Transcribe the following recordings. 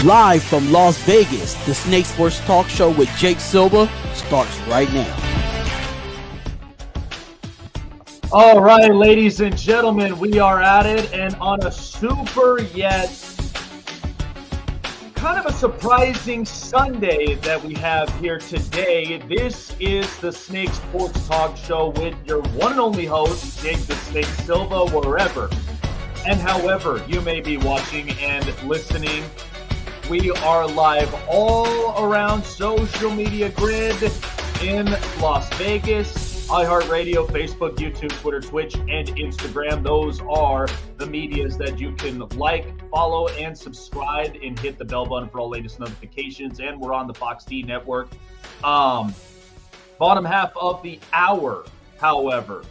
Live from Las Vegas, the Snake Sports Talk Show with Jake Silva starts right now. All right, ladies and gentlemen, we are at it, and on a super yet kind of a surprising Sunday that we have here today. This is the Snake Sports Talk Show with your one and only host, Jake the Snake Silva, wherever and however you may be watching and listening. We are live all around social media grid in Las Vegas, iHeartRadio, Facebook, YouTube, Twitter, Twitch, and Instagram. Those are the medias that you can like, follow, and subscribe, and hit the bell button for all latest notifications. And we're on the Fox D network. Bottom half of the hour, however,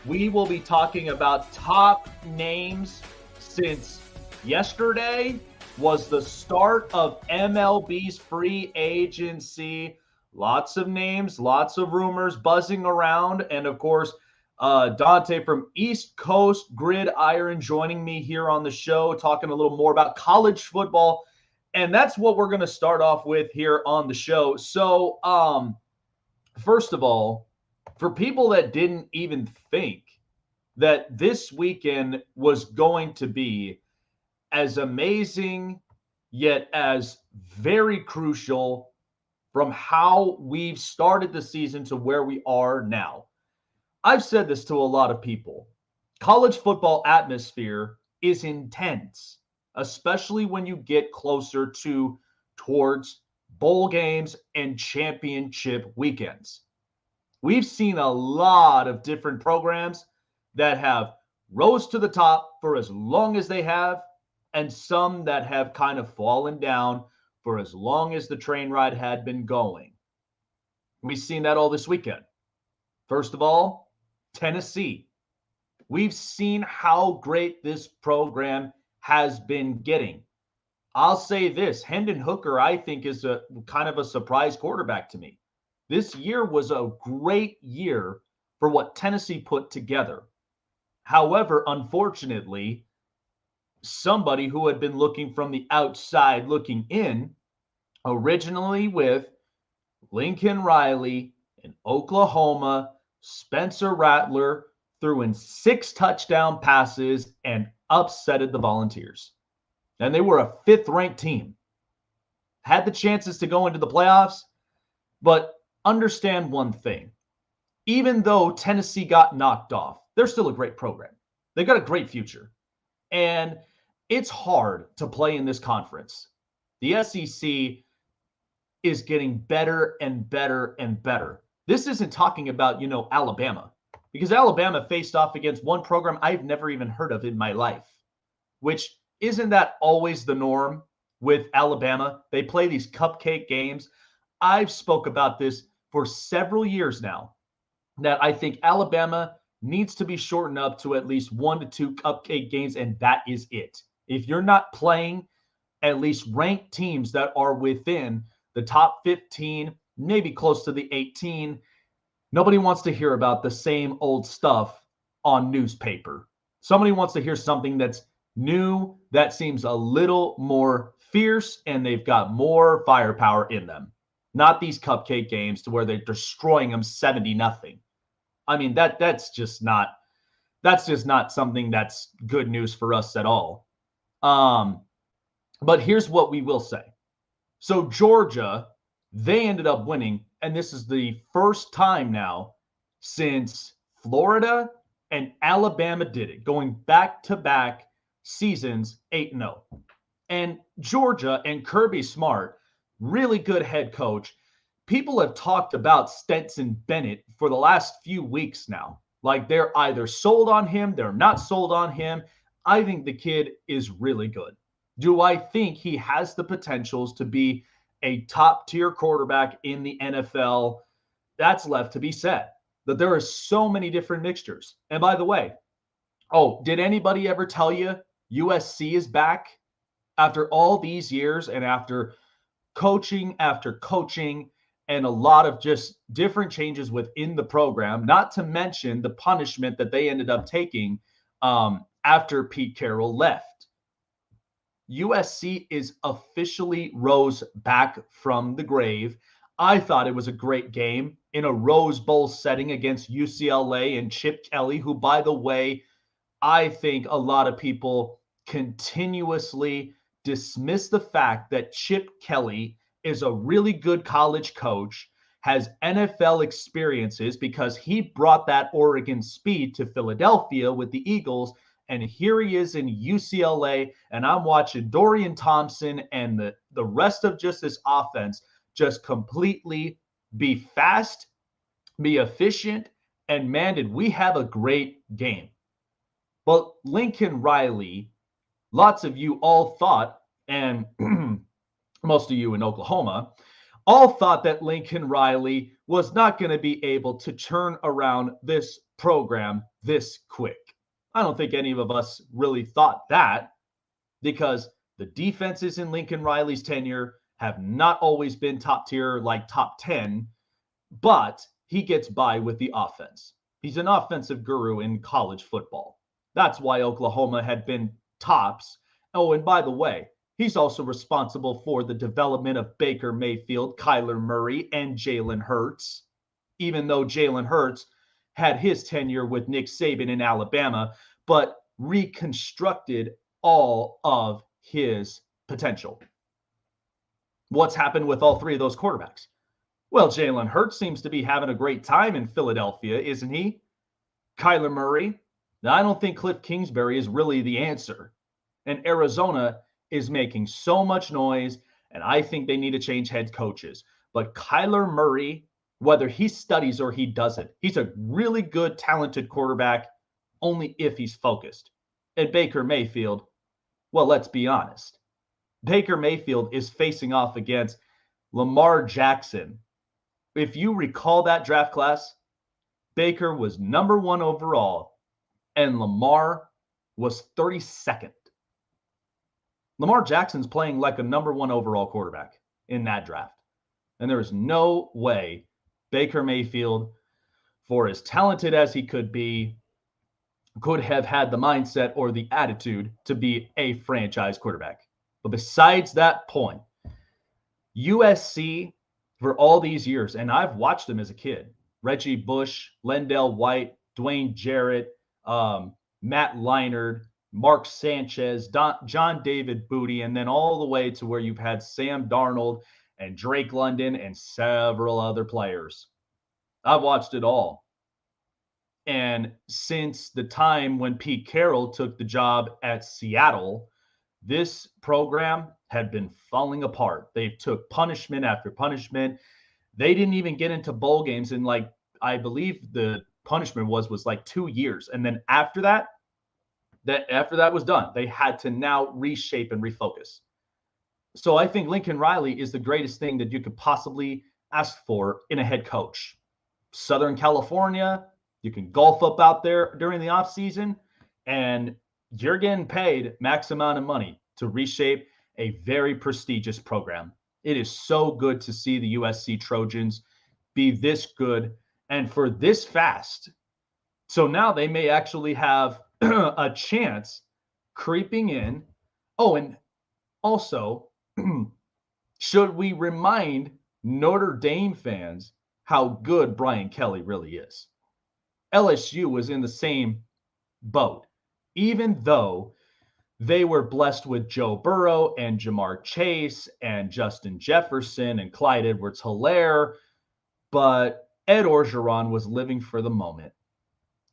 we will be talking about top names since yesterday was the start of MLB's free agency. Lots of names, lots of rumors buzzing around. And of course, Dante from East Coast Gridiron joining me here on the show, talking a little more about college football. And that's what we're going to start off with here on the show. So, first of all, for people that didn't even think that this weekend was going to be as amazing, yet as very crucial from how we've started the season to where we are now. I've said this to a lot of people. College football atmosphere is intense, especially when you get closer towards bowl games and championship weekends. We've seen a lot of different programs that have rose to the top for as long as they have, and some that have kind of fallen down for as long as the train ride had been going. We've seen that all this weekend. First of all, Tennessee. We've seen how great this program has been getting. I'll say this, Hendon Hooker, I think, is a kind of a surprise quarterback to me. This year was a great year for what Tennessee put together. However, unfortunately, somebody who had been looking from the outside looking in, originally with Lincoln Riley in Oklahoma, Spencer Rattler threw in 6 touchdown passes and upsetted the Volunteers. And they were a 5th-ranked team. Had the chances to go into the playoffs, but understand one thing. Even though Tennessee got knocked off, they're still a great program. They've got a great future. And it's hard to play in this conference. The SEC is getting better and better and better. This isn't talking about, Alabama, because Alabama faced off against one program I've never even heard of in my life, which isn't that always the norm with Alabama? They play these cupcake games. I've spoke about this for several years now, that I think Alabama needs to be shortened up to at least 1 to 2 cupcake games, and that is it. If you're not playing at least ranked teams that are within the top 15, maybe close to the 18, nobody wants to hear about the same old stuff on newspaper. Somebody wants to hear something that's new, that seems a little more fierce, and they've got more firepower in them. Not these cupcake games to where they're destroying them 70-0. I mean, that's just not something that's good news for us at all. But here's what we will say. So Georgia, they ended up winning, and this is the first time now since Florida and Alabama did it, going back-to-back seasons 8-0. And Georgia and Kirby Smart, really good head coach. People have talked about Stetson Bennett for the last few weeks now. Like, they're either sold on him, they're not sold on him. I think the kid is really good. Do I think he has the potentials to be a top-tier quarterback in the NFL? That's left to be said. That there are so many different mixtures. And by the way, did anybody ever tell you USC is back after all these years and after coaching after coaching and a lot of just different changes within the program, not to mention the punishment that they ended up taking after Pete Carroll left? USC is officially rose back from the grave. I thought it was a great game in a Rose Bowl setting against UCLA and Chip Kelly, who, by the way, I think a lot of people continuously dismiss the fact that Chip Kelly is a really good college coach, has NFL experiences because he brought that Oregon speed to Philadelphia with the Eagles. And here he is in UCLA, and I'm watching Dorian Thompson and the rest of just this offense just completely be fast, be efficient, and man, did we have a great game. Well, Lincoln Riley, lots of you all thought, and most of you in Oklahoma, all thought that Lincoln Riley was not going to be able to turn around this program this quick. I don't think any of us really thought that because the defenses in Lincoln Riley's tenure have not always been top tier, like top 10, but he gets by with the offense. He's an offensive guru in college football. That's why Oklahoma had been tops. Oh, and by the way, he's also responsible for the development of Baker Mayfield, Kyler Murray, and Jalen Hurts, even though Jalen Hurts had his tenure with Nick Saban in Alabama, but reconstructed all of his potential. What's happened with all three of those quarterbacks? Well, Jalen Hurts seems to be having a great time in Philadelphia, isn't he? Kyler Murray. Now, I don't think Cliff Kingsbury is really the answer. And Arizona is making so much noise, and I think they need to change head coaches. But Kyler Murray, whether he studies or he doesn't, he's a really good, talented quarterback, only if he's focused. And Baker Mayfield, well, let's be honest. Baker Mayfield is facing off against Lamar Jackson. If you recall that draft class, Baker was number 1 overall, and Lamar was 32nd. Lamar Jackson's playing like a number 1 overall quarterback in that draft. And there is no way Baker Mayfield, for as talented as he could be, could have had the mindset or the attitude to be a franchise quarterback. But besides that point, USC for all these years, and I've watched them as a kid, Reggie Bush, Lendell White, Dwayne Jarrett, Matt Leinart, Mark Sanchez, John David Booty, and then all the way to where you've had Sam Darnold and Drake London and several other players. I've watched it all. And since the time when Pete Carroll took the job at Seattle, this program had been falling apart. They took punishment after punishment. They didn't even get into bowl games in, like, I believe the punishment was like 2 years. And then after that was done, they had to now reshape and refocus. So I think Lincoln Riley is the greatest thing that you could possibly ask for in a head coach. Southern California, you can golf up out there during the offseason, and you're getting paid max amount of money to reshape a very prestigious program. It is so good to see the USC Trojans be this good and for this fast. So now they may actually have a chance creeping in. Oh, and also, should we remind Notre Dame fans how good Brian Kelly really is? LSU was in the same boat, even though they were blessed with Joe Burrow and Jamar Chase and Justin Jefferson and Clyde Edwards-Helaire, but Ed Orgeron was living for the moment.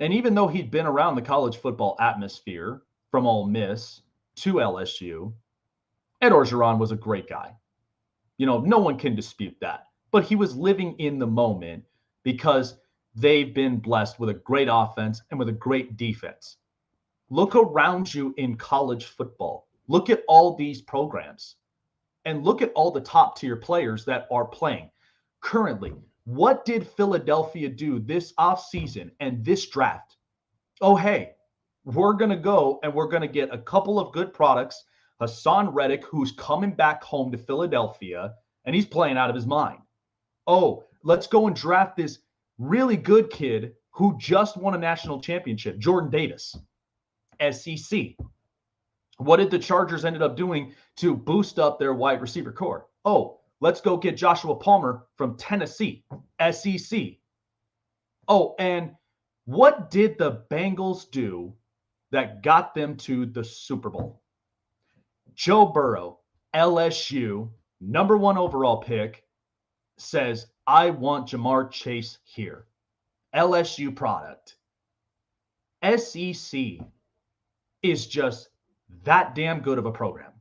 And even though he'd been around the college football atmosphere from Ole Miss to LSU, Ed Orgeron was a great guy. You know, no one can dispute that. But he was living in the moment because they've been blessed with a great offense and with a great defense. Look around you in college football. Look at all these programs and look at all the top tier players that are playing currently. What did Philadelphia do this offseason and this draft? Oh, hey, we're going to go and we're going to get a couple of good products. Hassan Reddick, who's coming back home to Philadelphia, and he's playing out of his mind. Oh, let's go and draft this really good kid who just won a national championship, Jordan Davis, SEC. What did the Chargers ended up doing to boost up their wide receiver core? Oh, let's go get Joshua Palmer from Tennessee, SEC. Oh, and what did the Bengals do that got them to the Super Bowl? Joe Burrow, LSU, number 1 overall pick, says, I want Jamar Chase here. LSU product. SEC is just that damn good of a program,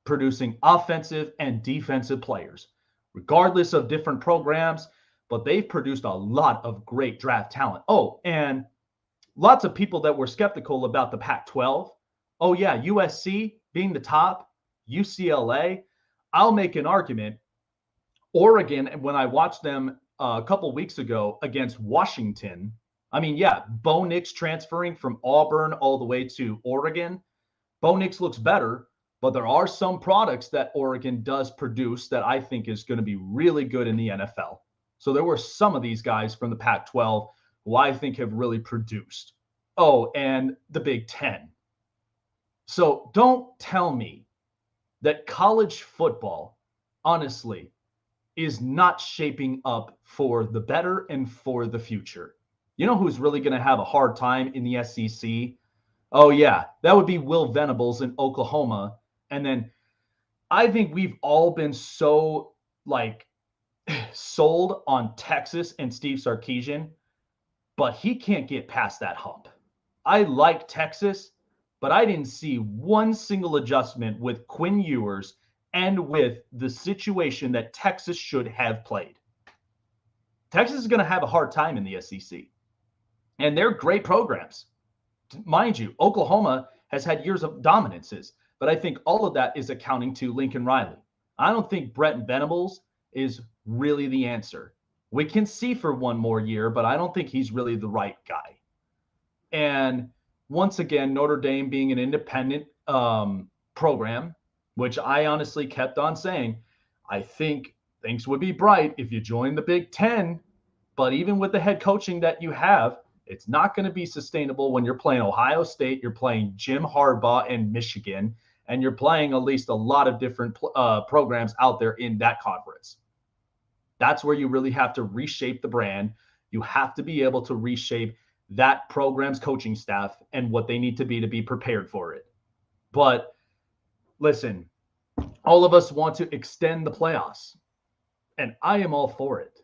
producing offensive and defensive players, regardless of different programs, but they've produced a lot of great draft talent. Oh, and lots of people that were skeptical about the Pac-12. Oh, yeah, USC being the top, UCLA. I'll make an argument. Oregon, when I watched them a couple weeks ago against Washington, I mean, yeah, Bo Nix transferring from Auburn all the way to Oregon. Bo Nix looks better, but there are some products that Oregon does produce that I think is going to be really good in the NFL. So there were some of these guys from the Pac-12 who I think have really produced. Oh, and the Big Ten. So don't tell me that college football, honestly, is not shaping up for the better and for the future. You know who's really going to have a hard time in the SEC? Oh, yeah, that would be Will Venables in Oklahoma. And then I think we've all been so, sold on Texas and Steve Sarkisian, but he can't get past that hump. I like Texas, but I didn't see one single adjustment with Quinn Ewers and with the situation that Texas should have played. Texas is going to have a hard time in the SEC. And they're great programs. Mind you, Oklahoma has had years of dominances, but I think all of that is accounting to Lincoln Riley. I don't think Brent Venables is really the answer. We can see for one more year, but I don't think he's really the right guy. And once again, Notre Dame being an independent program, which I honestly kept on saying, I think things would be bright if you join the Big Ten. But even with the head coaching that you have, it's not going to be sustainable when you're playing Ohio State, you're playing Jim Harbaugh and Michigan, and you're playing at least a lot of different programs out there in that conference. That's where you really have to reshape the brand. You have to be able to reshape that program's coaching staff and what they need to be prepared for it. But listen, all of us want to extend the playoffs, and I am all for it.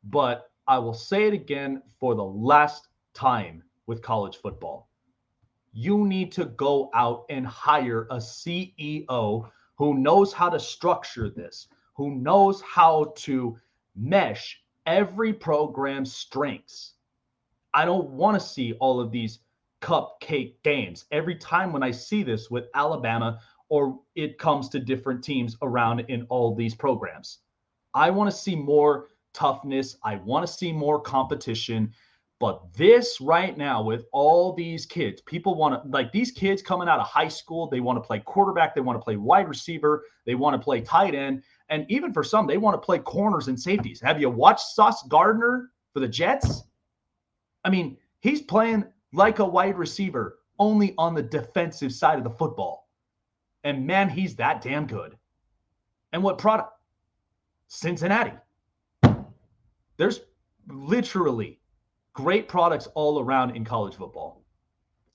But I will say it again for the last time with college football. You need to go out and hire a CEO who knows how to structure this, who knows how to mesh every program's strengths. I don't want to see all of these cupcake games. Every time when I see this with Alabama or it comes to different teams around in all these programs, I want to see more toughness. I want to see more competition. But this right now with all these kids, people want to, like these kids coming out of high school, they want to play quarterback, they want to play wide receiver, they want to play tight end, and even for some, they want to play corners and safeties. Have you watched Sauce Gardner for the Jets? I mean, he's playing like a wide receiver, only on the defensive side of the football. And man, he's that damn good. And what product? Cincinnati. There's literally great products all around in college football.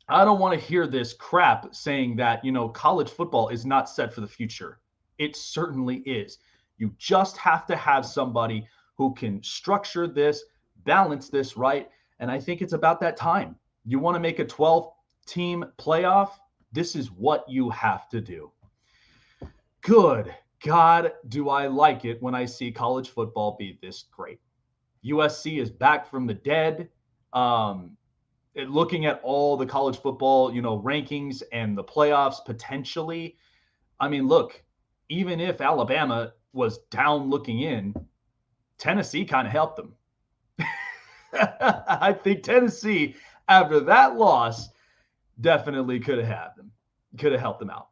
I don't want to hear this crap saying that, college football is not set for the future. It certainly is. You just have to have somebody who can structure this, balance this right. And I think it's about that time. You want to make a 12-team playoff? This is what you have to do. Good God, do I like it when I see college football be this great. USC is back from the dead. Looking at all the college football, rankings and the playoffs potentially. I mean, look, even if Alabama was down looking in, Tennessee kind of helped them. I think Tennessee, after that loss, definitely could have helped them out.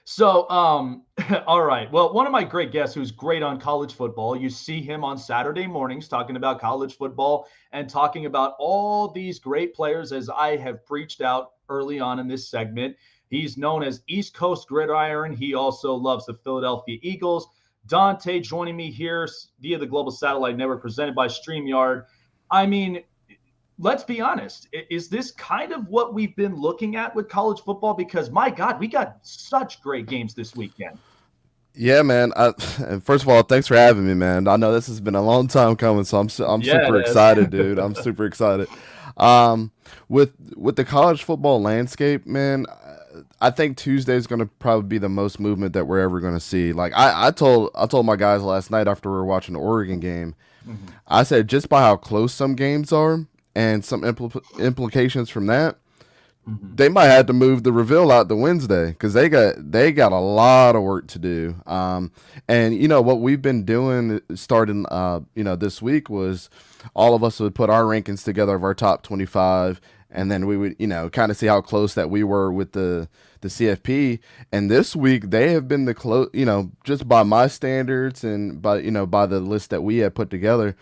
So, all right. Well, one of my great guests who's great on college football, you see him on Saturday mornings talking about college football and talking about all these great players as I have preached out early on in this segment. He's known as East Coast Gridiron. He also loves the Philadelphia Eagles. Dante joining me here via the Global Satellite Network presented by StreamYard. I mean, let's be honest. Is this kind of what we've been looking at with college football? Because, my God, we got such great games this weekend. Yeah, man. First of all, thanks for having me, man. I know this has been a long time coming, so I'm super excited, dude. I'm super excited. With the college football landscape, man, I think Tuesday is going to probably be the most movement that we're ever going to see. Like I told my guys last night after we were watching the Oregon game, I said just by how close some games are and some implications from that, they might have to move the reveal out to Wednesday because they got a lot of work to do. And you know what we've been doing starting this week was all of us would put our rankings together of our top 25, and then we would kind of see how close that we were with the CFP. And this week they have been the close, just by my standards and by the list that we had put together.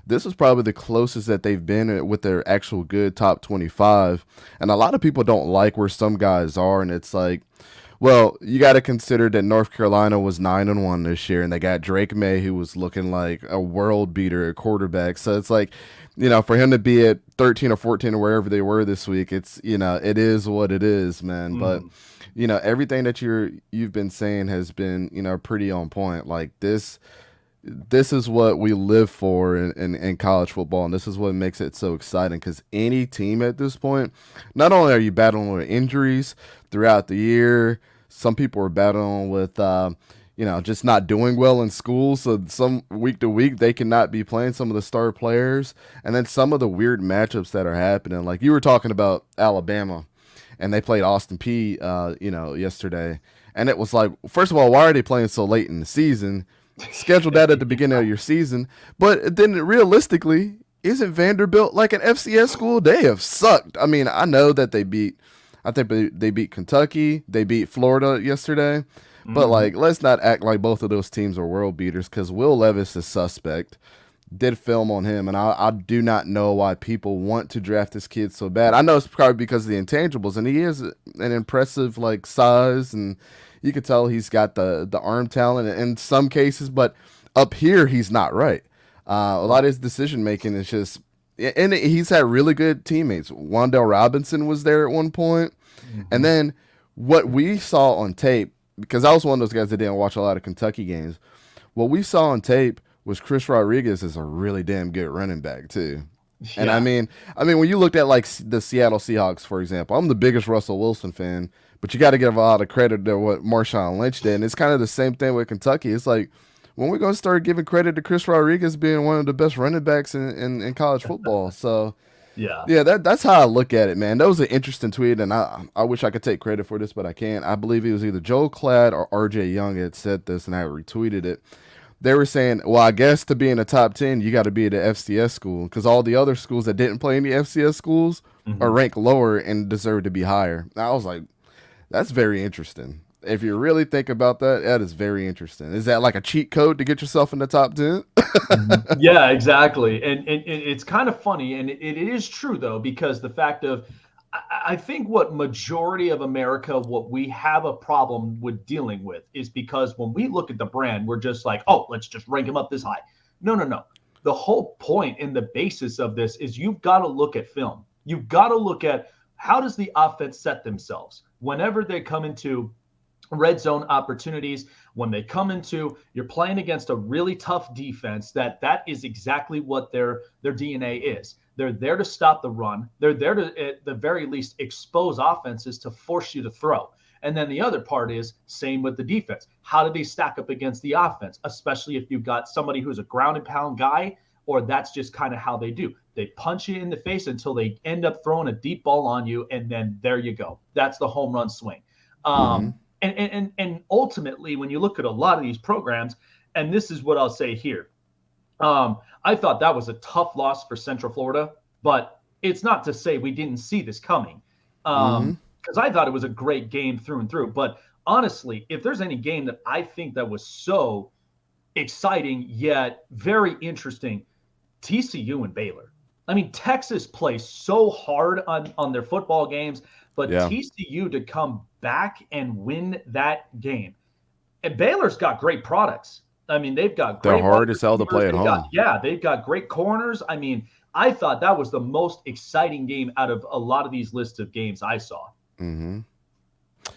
This is probably the closest that they've been with their actual good top 25. And a lot of people don't like where some guys are. And it's like, well, you got to consider that North Carolina was 9-1 this year. And they got Drake May, who was looking like a world beater at quarterback. So it's like, for him to be at 13 or 14 or wherever they were this week, it's, it is what it is, man. But, everything that you've been saying has been, pretty on point. Like this is what we live for in college football, and this is what makes it so exciting because any team at this point, not only are you battling with injuries throughout the year, some people are battling with just not doing well in school, so some week to week they cannot be playing some of the star players, and then some of the weird matchups that are happening. Like you were talking about Alabama, and they played Austin Peay yesterday, and it was like, first of all, why are they playing so late in the season? Schedule that at the beginning of your season. But then realistically, isn't Vanderbilt like an FCS school? They have sucked. I mean, I know that they beat Kentucky. They beat Florida yesterday. But like, let's not act like both of those teams are world beaters because Will Levis is suspect. Did film on him, and I do not know why people want to draft this kid so bad. I know it's probably because of the intangibles, and he is an impressive like size, and you could tell he's got the arm talent in some cases, but up here he's not right. A lot of his decision making is just, and he's had really good teammates. Wan'Dale Robinson was there at one point, and then what we saw on tape, because I was one of those guys that didn't watch a lot of Kentucky games. What we saw on tape was Chris Rodriguez is a really damn good running back too. Yeah. And I mean, when you looked at like the Seattle Seahawks, for example, I'm the biggest Russell Wilson fan, but you got to give a lot of credit to what Marshawn Lynch did. And it's kind of the same thing with Kentucky. It's like, when we're going to start giving credit to Chris Rodriguez being one of the best running backs in college football. So, yeah, that's how I look at it, man. That was an interesting tweet, and I wish I could take credit for this, but I can't. I believe it was either Joe Cladd or RJ Young had said this, and I retweeted it. They were saying, well, I guess to be in the top 10, you got to be at the FCS school because all the other schools that didn't play in the FCS schools are ranked lower and deserve to be higher. And I was like, that's very interesting. If you really think about that, that is very interesting. Is that like a cheat code to get yourself in the top 10? Yeah, exactly. And it's kind of funny. And it is true, though, because the fact of, I think what majority of America, what we have a problem with dealing with is because when we look at the brand, we're just like, oh, let's just rank him up this high. No. The whole point and the basis of this is you've got to look at film. You've got to look at how does the offense set themselves whenever they come into red zone opportunities, when they come into, you're playing against a really tough defense that is exactly what their DNA is. They're there to stop the run. They're there to, at the very least, expose offenses to force you to throw. And then the other part is same with the defense. How do they stack up against the offense, especially if you've got somebody who's a ground and pound guy, or that's just kind of how they do. They punch you in the face until they end up throwing a deep ball on you, and then there you go. That's the home run swing. And ultimately, when you look at a lot of these programs, and this is what I'll say here, I thought that was a tough loss for Central Florida, but it's not to say we didn't see this coming, because I thought it was a great game through and through. But honestly, if there's any game that I think that was so exciting yet very interesting, TCU and Baylor. I mean, Texas plays so hard on their football games, but TCU to come back and win that game. And Baylor's got great products. I mean, they've got They're great hard as hell to play at home. They've got great corners. I mean, I thought that was the most exciting game out of a lot of these lists of games I saw. Mm-hmm.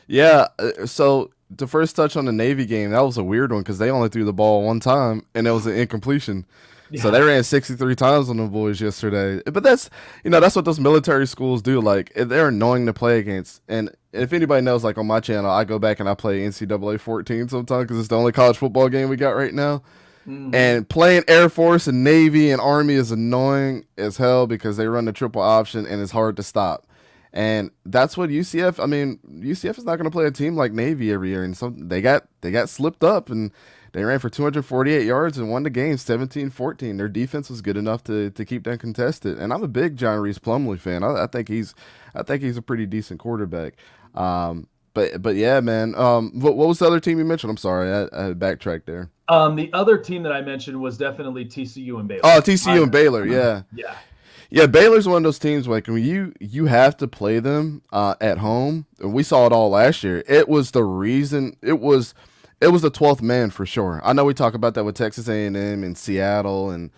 Yeah, so the first touch on the Navy game, that was a weird one because they only threw the ball one time, and it was an incompletion. Yeah. So they ran 63 times on the boys yesterday. But that's what those military schools do. Like, they're annoying to play against. And if anybody knows, like on my channel, I go back and I play NCAA 14 sometimes because it's the only college football game we got right now. Mm-hmm. And playing Air Force and Navy and Army is annoying as hell because they run the triple option and it's hard to stop. And that's what UCF. I mean, UCF is not going to play a team like Navy every year, and so they got slipped up, and they ran for 248 yards and won the game 17-14. Their defense was good enough to keep them contested. And I'm a big John Reese Plumlee fan. I think he's a pretty decent quarterback. But yeah, man. What was the other team you mentioned? I'm sorry, I backtracked there. The other team that I mentioned was definitely TCU and Baylor. Oh, TCU and Baylor, yeah. Yeah. Yeah, Baylor's one of those teams like when you have to play them at home. We saw it all last year. It was the reason. It was the 12th man for sure. I know we talk about that with Texas A&M and Seattle and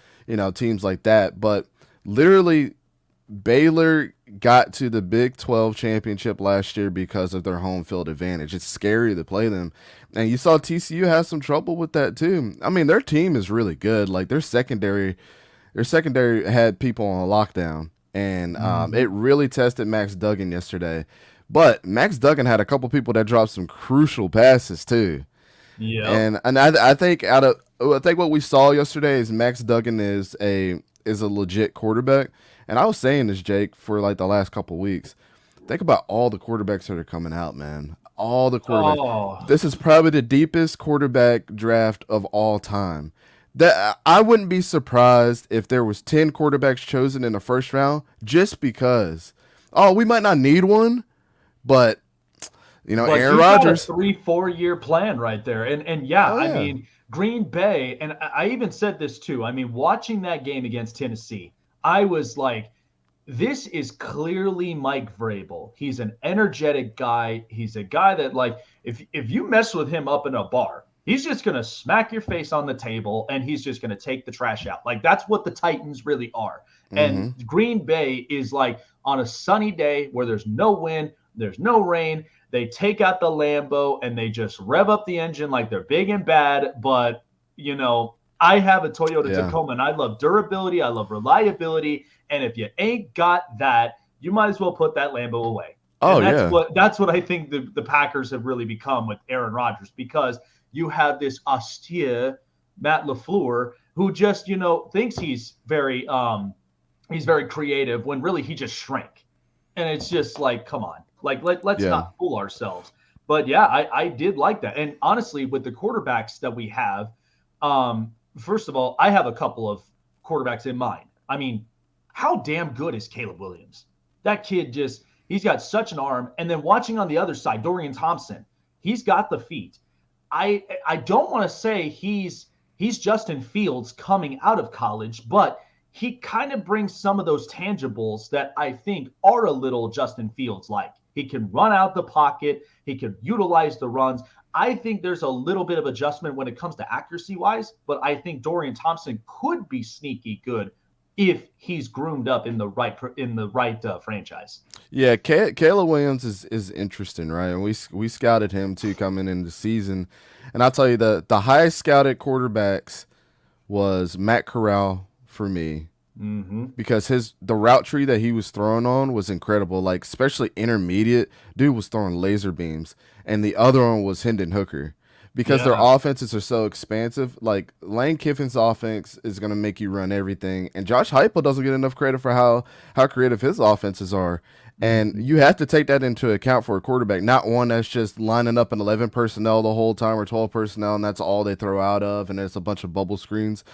teams like that, but literally Baylor got to the Big 12 championship last year because of their home field advantage. It's scary to play them, and you saw TCU have some trouble with that too. I mean, their team is really good. Like their secondary had people on lockdown, and it really tested Max Duggan yesterday. But Max Duggan had a couple people that dropped some crucial passes too. Yeah, and I think what we saw yesterday is Max Duggan is a legit quarterback. And I was saying this, Jake, for like the last couple weeks. Think about all the quarterbacks that are coming out, man. All the quarterbacks. Oh. This is probably the deepest quarterback draft of all time. That I wouldn't be surprised if there was 10 quarterbacks chosen in the first round just because. Oh, we might not need one, but Aaron Rodgers. Got a 3-4 year plan right there, and yeah, I mean Green Bay, and I even said this too. I mean, watching that game against Tennessee, I was like, this is clearly Mike Vrabel. He's an energetic guy. He's a guy that, like, if you mess with him up in a bar, he's just going to smack your face on the table, and he's just going to take the trash out. Like, that's what the Titans really are. Mm-hmm. And Green Bay is like on a sunny day where there's no wind, there's no rain. They take out the Lambo, and they just rev up the engine like they're big and bad. But, I have a Toyota Tacoma, and I love durability. I love reliability. And if you ain't got that, you might as well put that Lambo away. Oh, That's what I think the Packers have really become with Aaron Rodgers, because you have this austere Matt LaFleur who just, thinks he's very creative when really he just shrank. And it's just like, come on, like, let's not fool ourselves. But yeah, I did like that. And honestly, with the quarterbacks that we have, first of all, I have a couple of quarterbacks in mind. I mean, how damn good is Caleb Williams? That kid he's got such an arm. And then watching on the other side, Dorian Thompson, he's got the feet. I don't want to say he's Justin Fields coming out of college, but he kind of brings some of those tangibles that I think are a little Justin Fields like. He can run out the pocket. He can utilize the runs. I think there's a little bit of adjustment when it comes to accuracy-wise, but I think Dorian Thompson could be sneaky good if he's groomed up in the right franchise. Yeah, Caleb Williams is interesting, right? And we scouted him too coming into the season, and I'll tell you the highest scouted quarterbacks was Matt Corral for me. Mm-hmm. Because the route tree that he was throwing on was incredible, like especially intermediate. Dude was throwing laser beams, and the other one was Hendon Hooker. Because their offenses are so expansive, like Lane Kiffin's offense is going to make you run everything, and Josh Heupel doesn't get enough credit for how creative his offenses are. And you have to take that into account for a quarterback, not one that's just lining up an 11 personnel the whole time or 12 personnel, and that's all they throw out of, and it's a bunch of bubble screens.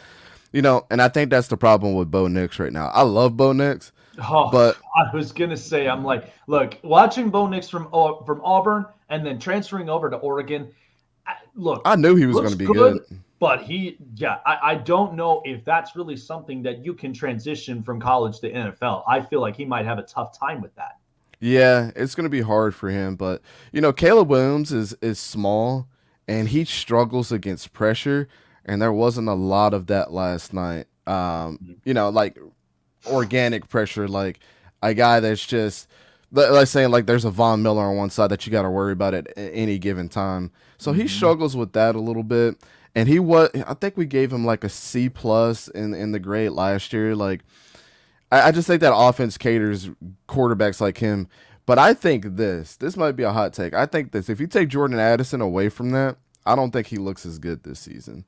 And I think that's the problem with Bo Nix right now. I love Bo Nix, but I was gonna say, I'm like, look, watching Bo Nix from Auburn and then transferring over to Oregon. I knew he was going to be good, but I don't know if that's really something that you can transition from college to NFL. I feel like he might have a tough time with that. Yeah, it's going to be hard for him, but Caleb Williams is small and he struggles against pressure, and there wasn't a lot of that last night. Like organic pressure, like a guy that's just let's say like there's a Von Miller on one side that you got to worry about at any given time. So he struggles with that a little bit, and I think we gave him like a C plus in the grade last year. Like I just think that offense caters quarterbacks like him. But I think this might be a hot take. I think this, if you take Jordan Addison away from that, I don't think he looks as good this season.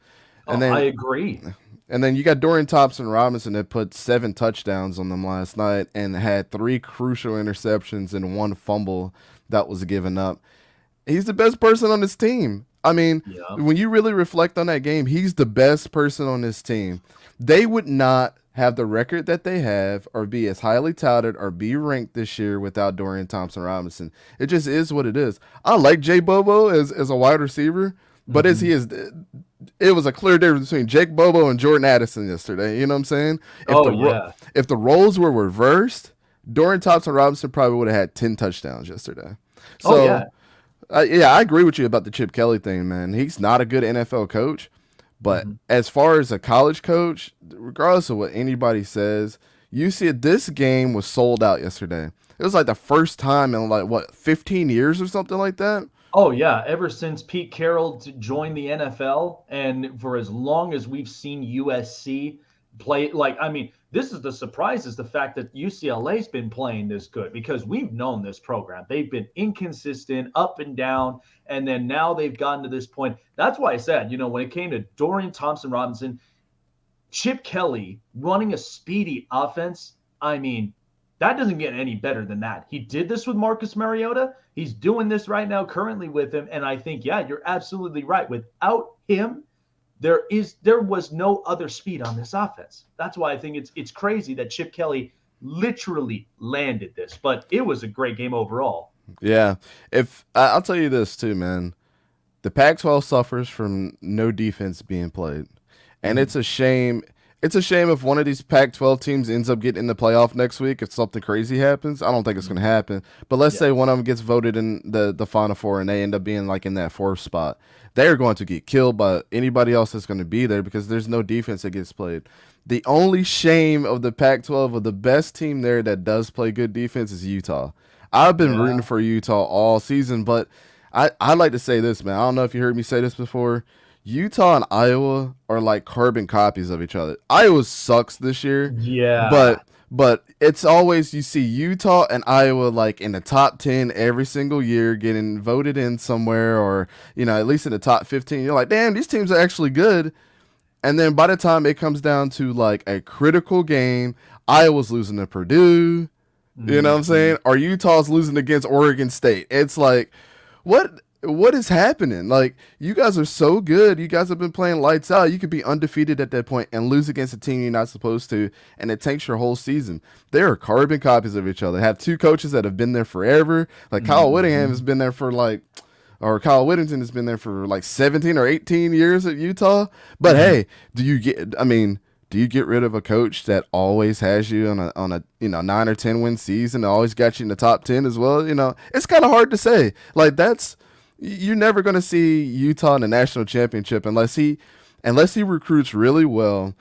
And then I agree. And then you got Dorian Thompson-Robinson that put 7 touchdowns on them last night and had 3 crucial interceptions and 1 fumble that was given up. He's the best person on this team. I mean, when you really reflect on that game, he's the best person on this team. They would not have the record that they have or be as highly touted or be ranked this year without Dorian Thompson-Robinson. It just is what it is. I like Jay Bobo as a wide receiver, but it was a clear difference between Jake Bobo and Jordan Addison yesterday. You know what I'm saying? If the roles were reversed, Dorian Thompson-Robinson probably would have had 10 touchdowns yesterday. So, I agree with you about the Chip Kelly thing, man. He's not a good NFL coach, but as far as a college coach, regardless of what anybody says, you see this game was sold out yesterday. It was like the first time in 15 years or something like that. Oh, yeah. Ever since Pete Carroll joined the NFL, and for as long as we've seen USC play, this is the surprise, is the fact that UCLA's been playing this good, because we've known this program. They've been inconsistent, up and down, and then now they've gotten to this point. That's why I said, when it came to Dorian Thompson-Robinson, Chip Kelly running a speedy offense, that doesn't get any better than that. He did this with Marcus Mariota. He's doing this right now currently with him. And I think, you're absolutely right. Without him, there was no other speed on this offense. That's why I think it's crazy that Chip Kelly literally landed this. But it was a great game overall. Yeah. I'll tell you this too, man. The Pac-12 suffers from no defense being played. And it's a shame. It's a shame if one of these Pac-12 teams ends up getting in the playoff next week if something crazy happens. I don't think it's going to happen. But let's say one of them gets voted in the Final Four and they end up being like in that 4th spot. They're going to get killed by anybody else that's going to be there because there's no defense that gets played. The only shame of the Pac-12 of the best team there that does play good defense is Utah. I've been rooting for Utah all season, but I'd like to say this, man. I don't know if you heard me say this before. Utah and Iowa are like carbon copies of each other. Iowa sucks this year. Yeah. But it's always, you see Utah and Iowa like in the top 10 every single year getting voted in somewhere, or, at least in the top 15. You're like, damn, these teams are actually good. And then by the time it comes down to like a critical game, Iowa's losing to Purdue. You know what I'm saying? Or Utah's losing against Oregon State. It's like, what is happening? Like, you guys are so good. You guys have been playing lights out. You could be undefeated at that point and lose against a team you're not supposed to, and it takes your whole season. They are carbon copies of each other. Have 2 coaches that have been there forever. Like Kyle Whittingham has been there for Kyle Whittington has been there for like 17 or 18 years at Utah. But hey, do you get rid of a coach that always has you on a 9 or 10 win season, that always got you in the top 10 as well? It's kind of hard to say. Like, you're never going to see Utah in the national championship unless he recruits really well.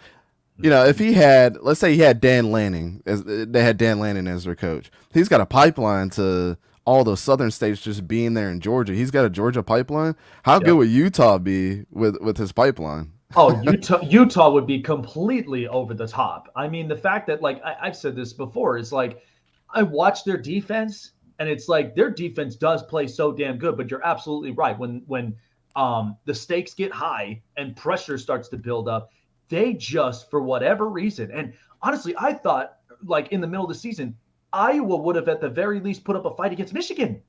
If let's say he had Dan Lanning, they had Dan Lanning as their coach. He's got a pipeline to all those southern states just being there in Georgia. He's got a Georgia pipeline. How good would Utah be with his pipeline? Oh, Utah would be completely over the top. The fact that, like, I've said this before, is like, I watch their defense, and it's like their defense does play so damn good, but you're absolutely right. When the stakes get high and pressure starts to build up, they just, for whatever reason, and honestly, I thought, like, in the middle of the season, Iowa would have at the very least put up a fight against Michigan.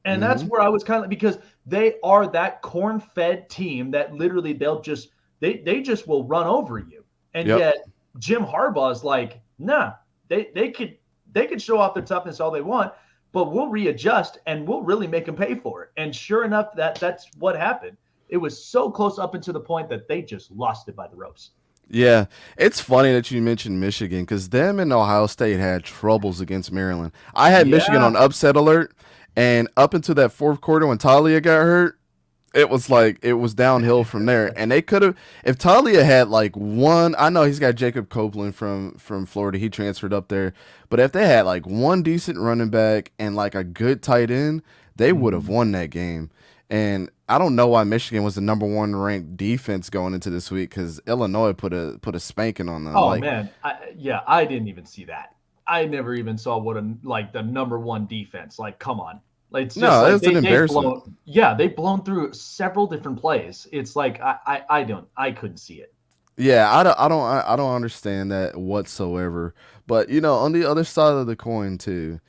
And that's where I was kind of, because they are that corn-fed team that literally they just will run over you. And yet Jim Harbaugh's like, nah, they could show off their toughness all they want, but we'll readjust and we'll really make them pay for it. And sure enough, that's what happened. It was so close up until the point that they just lost it by the ropes. Yeah, it's funny that you mentioned Michigan because them and Ohio State had troubles against Maryland. I had Michigan on Yeah. upset alert, and up into that fourth quarter when Talia got hurt, it was like it was downhill from there. And they could have, if Talia had like one. I know he's got Jacob Copeland from Florida. He transferred up there, but if they had like one decent running back and like a good tight end, they would have Mhm. won that game. And I don't know why Michigan was the number one ranked defense going into this week because Illinois put a spanking on them. Oh Like, man, I didn't even see that. I never even saw what the number one defense. Like, come on, like it's just no, like it's an they've embarrassment. blown. They've blown through several different plays. It's like I couldn't see it. Yeah, I don't understand that whatsoever. But on the other side of the coin too,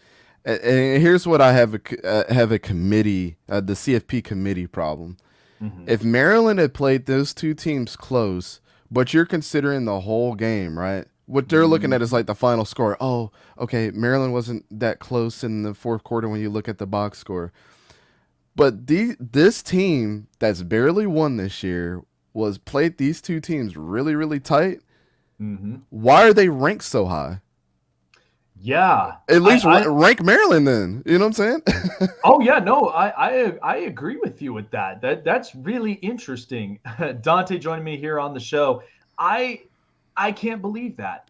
and here's what I have a committee, the CFP committee problem. Hmm. If Maryland had played those two teams close, but you're considering the whole game, right? What they're looking at is like the final score. Oh, okay, Maryland wasn't that close in the fourth quarter when you look at the box score. But this team that's barely won this year was played these two teams really, really tight. Hmm. Why are they ranked so high? Yeah, At least I rank Maryland then. You know what I'm saying? Oh yeah, no, I agree with you with that. That's really interesting. Dante joining me here on the show. I I can't believe that.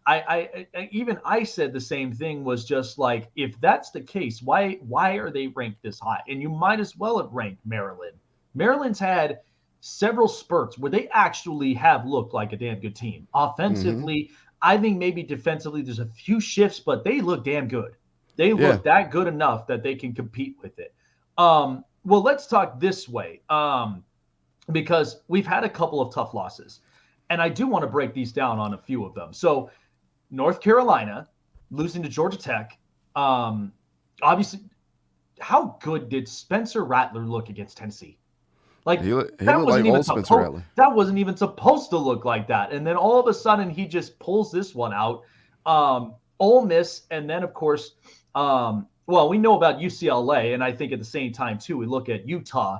Even I said the same thing. Was just like, if that's the case, why are they ranked this high? And you might as well have ranked Maryland. Maryland's had several spurts where they actually have looked like a damn good team. Hmm. Offensively, I think maybe defensively there's a few shifts, but they look damn good. They Yeah. look that good enough that they can compete with it. Well, let's talk this way, because we've had a couple of tough losses, and I do want to break these down on a few of them. So, North Carolina losing to Georgia Tech. Obviously, how good did Spencer Rattler look against Tennessee? Like, He looked like old Spencer Rattler. that wasn't even supposed to look like that. And then all of a sudden he just pulls this one out. Ole Miss, and then of course, well, we know about UCLA, and I think at the same time too, we look at Utah,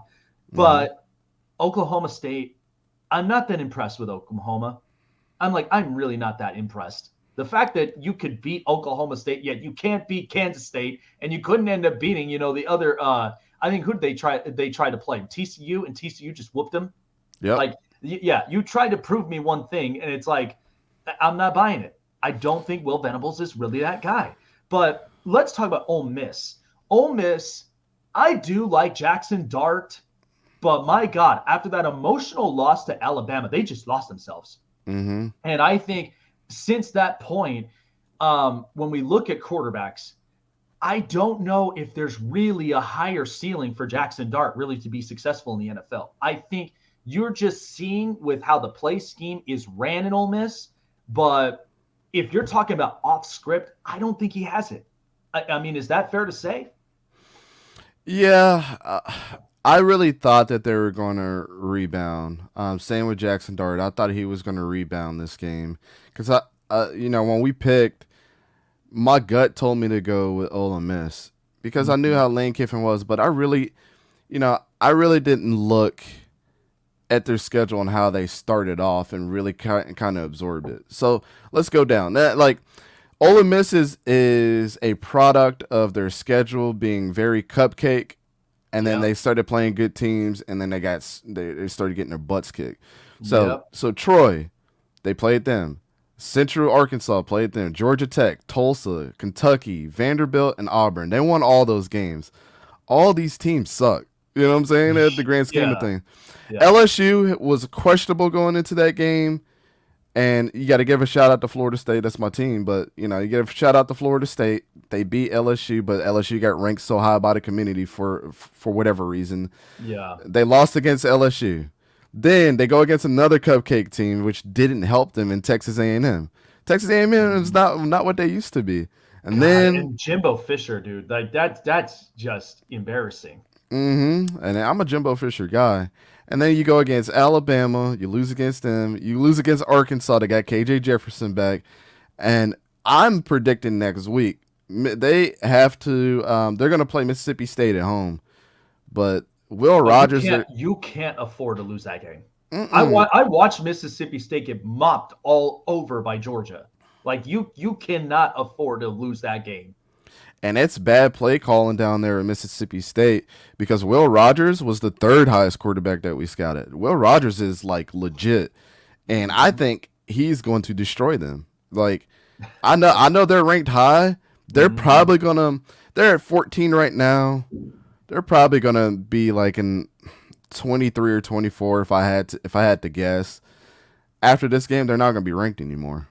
Hmm. but Oklahoma State. I'm not that impressed with Oklahoma. I'm really not that impressed. The fact that you could beat Oklahoma State, yet you can't beat Kansas State, and you couldn't end up beating, the other. I think who did they try? They tried to play TCU, and TCU just whooped them. Yep. Like, yeah, you tried to prove me one thing, and it's like, I'm not buying it. I don't think Will Venables is really that guy. But let's talk about Ole Miss. Ole Miss, I do like Jackson Dart, but my God, after that emotional loss to Alabama, they just lost themselves. Hmm. And I think since that point, when we look at quarterbacks, I don't know if there's really a higher ceiling for Jackson Dart really to be successful in the NFL. I think you're just seeing with how the play scheme is ran in Ole Miss, but if you're talking about off script, I don't think he has it. I mean, is that fair to say? Yeah. I really thought that they were going to rebound. Same with Jackson Dart. I thought he was going to rebound this game because when we picked, my gut told me to go with Ole Miss because I knew Mhm. how Lane Kiffin was, but I really didn't look at their schedule and how they started off and really kind of absorbed it. So let's go down. Ole Miss is a product of their schedule being very cupcake, and then Yep. they started playing good teams, and then they started getting their butts kicked. So Yep. so Troy, they played them. Central Arkansas played them. Georgia Tech, Tulsa, Kentucky, Vanderbilt, and Auburn. They won all those games. All these teams suck. You know what I'm saying? At the grand scheme of Yeah. things. Yeah. LSU was questionable going into that game. And you got to give a shout out to Florida State. That's my team. But, you give a shout out to Florida State. They beat LSU, but LSU got ranked so high by the community for whatever reason. Yeah. They lost against LSU. Then they go against another cupcake team, which didn't help them in Texas A&M. Texas A&M is Mhm. not what they used to be. And God, then, and Jimbo Fisher, dude, like that's just embarrassing. and I'm a Jimbo Fisher guy. And then you go against Alabama, you lose against them, you lose against Arkansas. They got KJ Jefferson back, and I'm predicting next week they have to. They're going to play Mississippi State at home, but Will Oh, Rogers. you can't afford to lose that game. I watched Mississippi State get mopped all over by Georgia. Like you cannot afford to lose that game. And it's bad play calling down there at Mississippi State because Will Rogers was the third highest quarterback that we scouted. Will Rogers is like legit, and I think he's going to destroy them. Like I know they're ranked high. They're probably gonna. They're at 14 right now. They're probably gonna be like in 23 or 24 if I had to guess. After this game, they're not gonna be ranked anymore.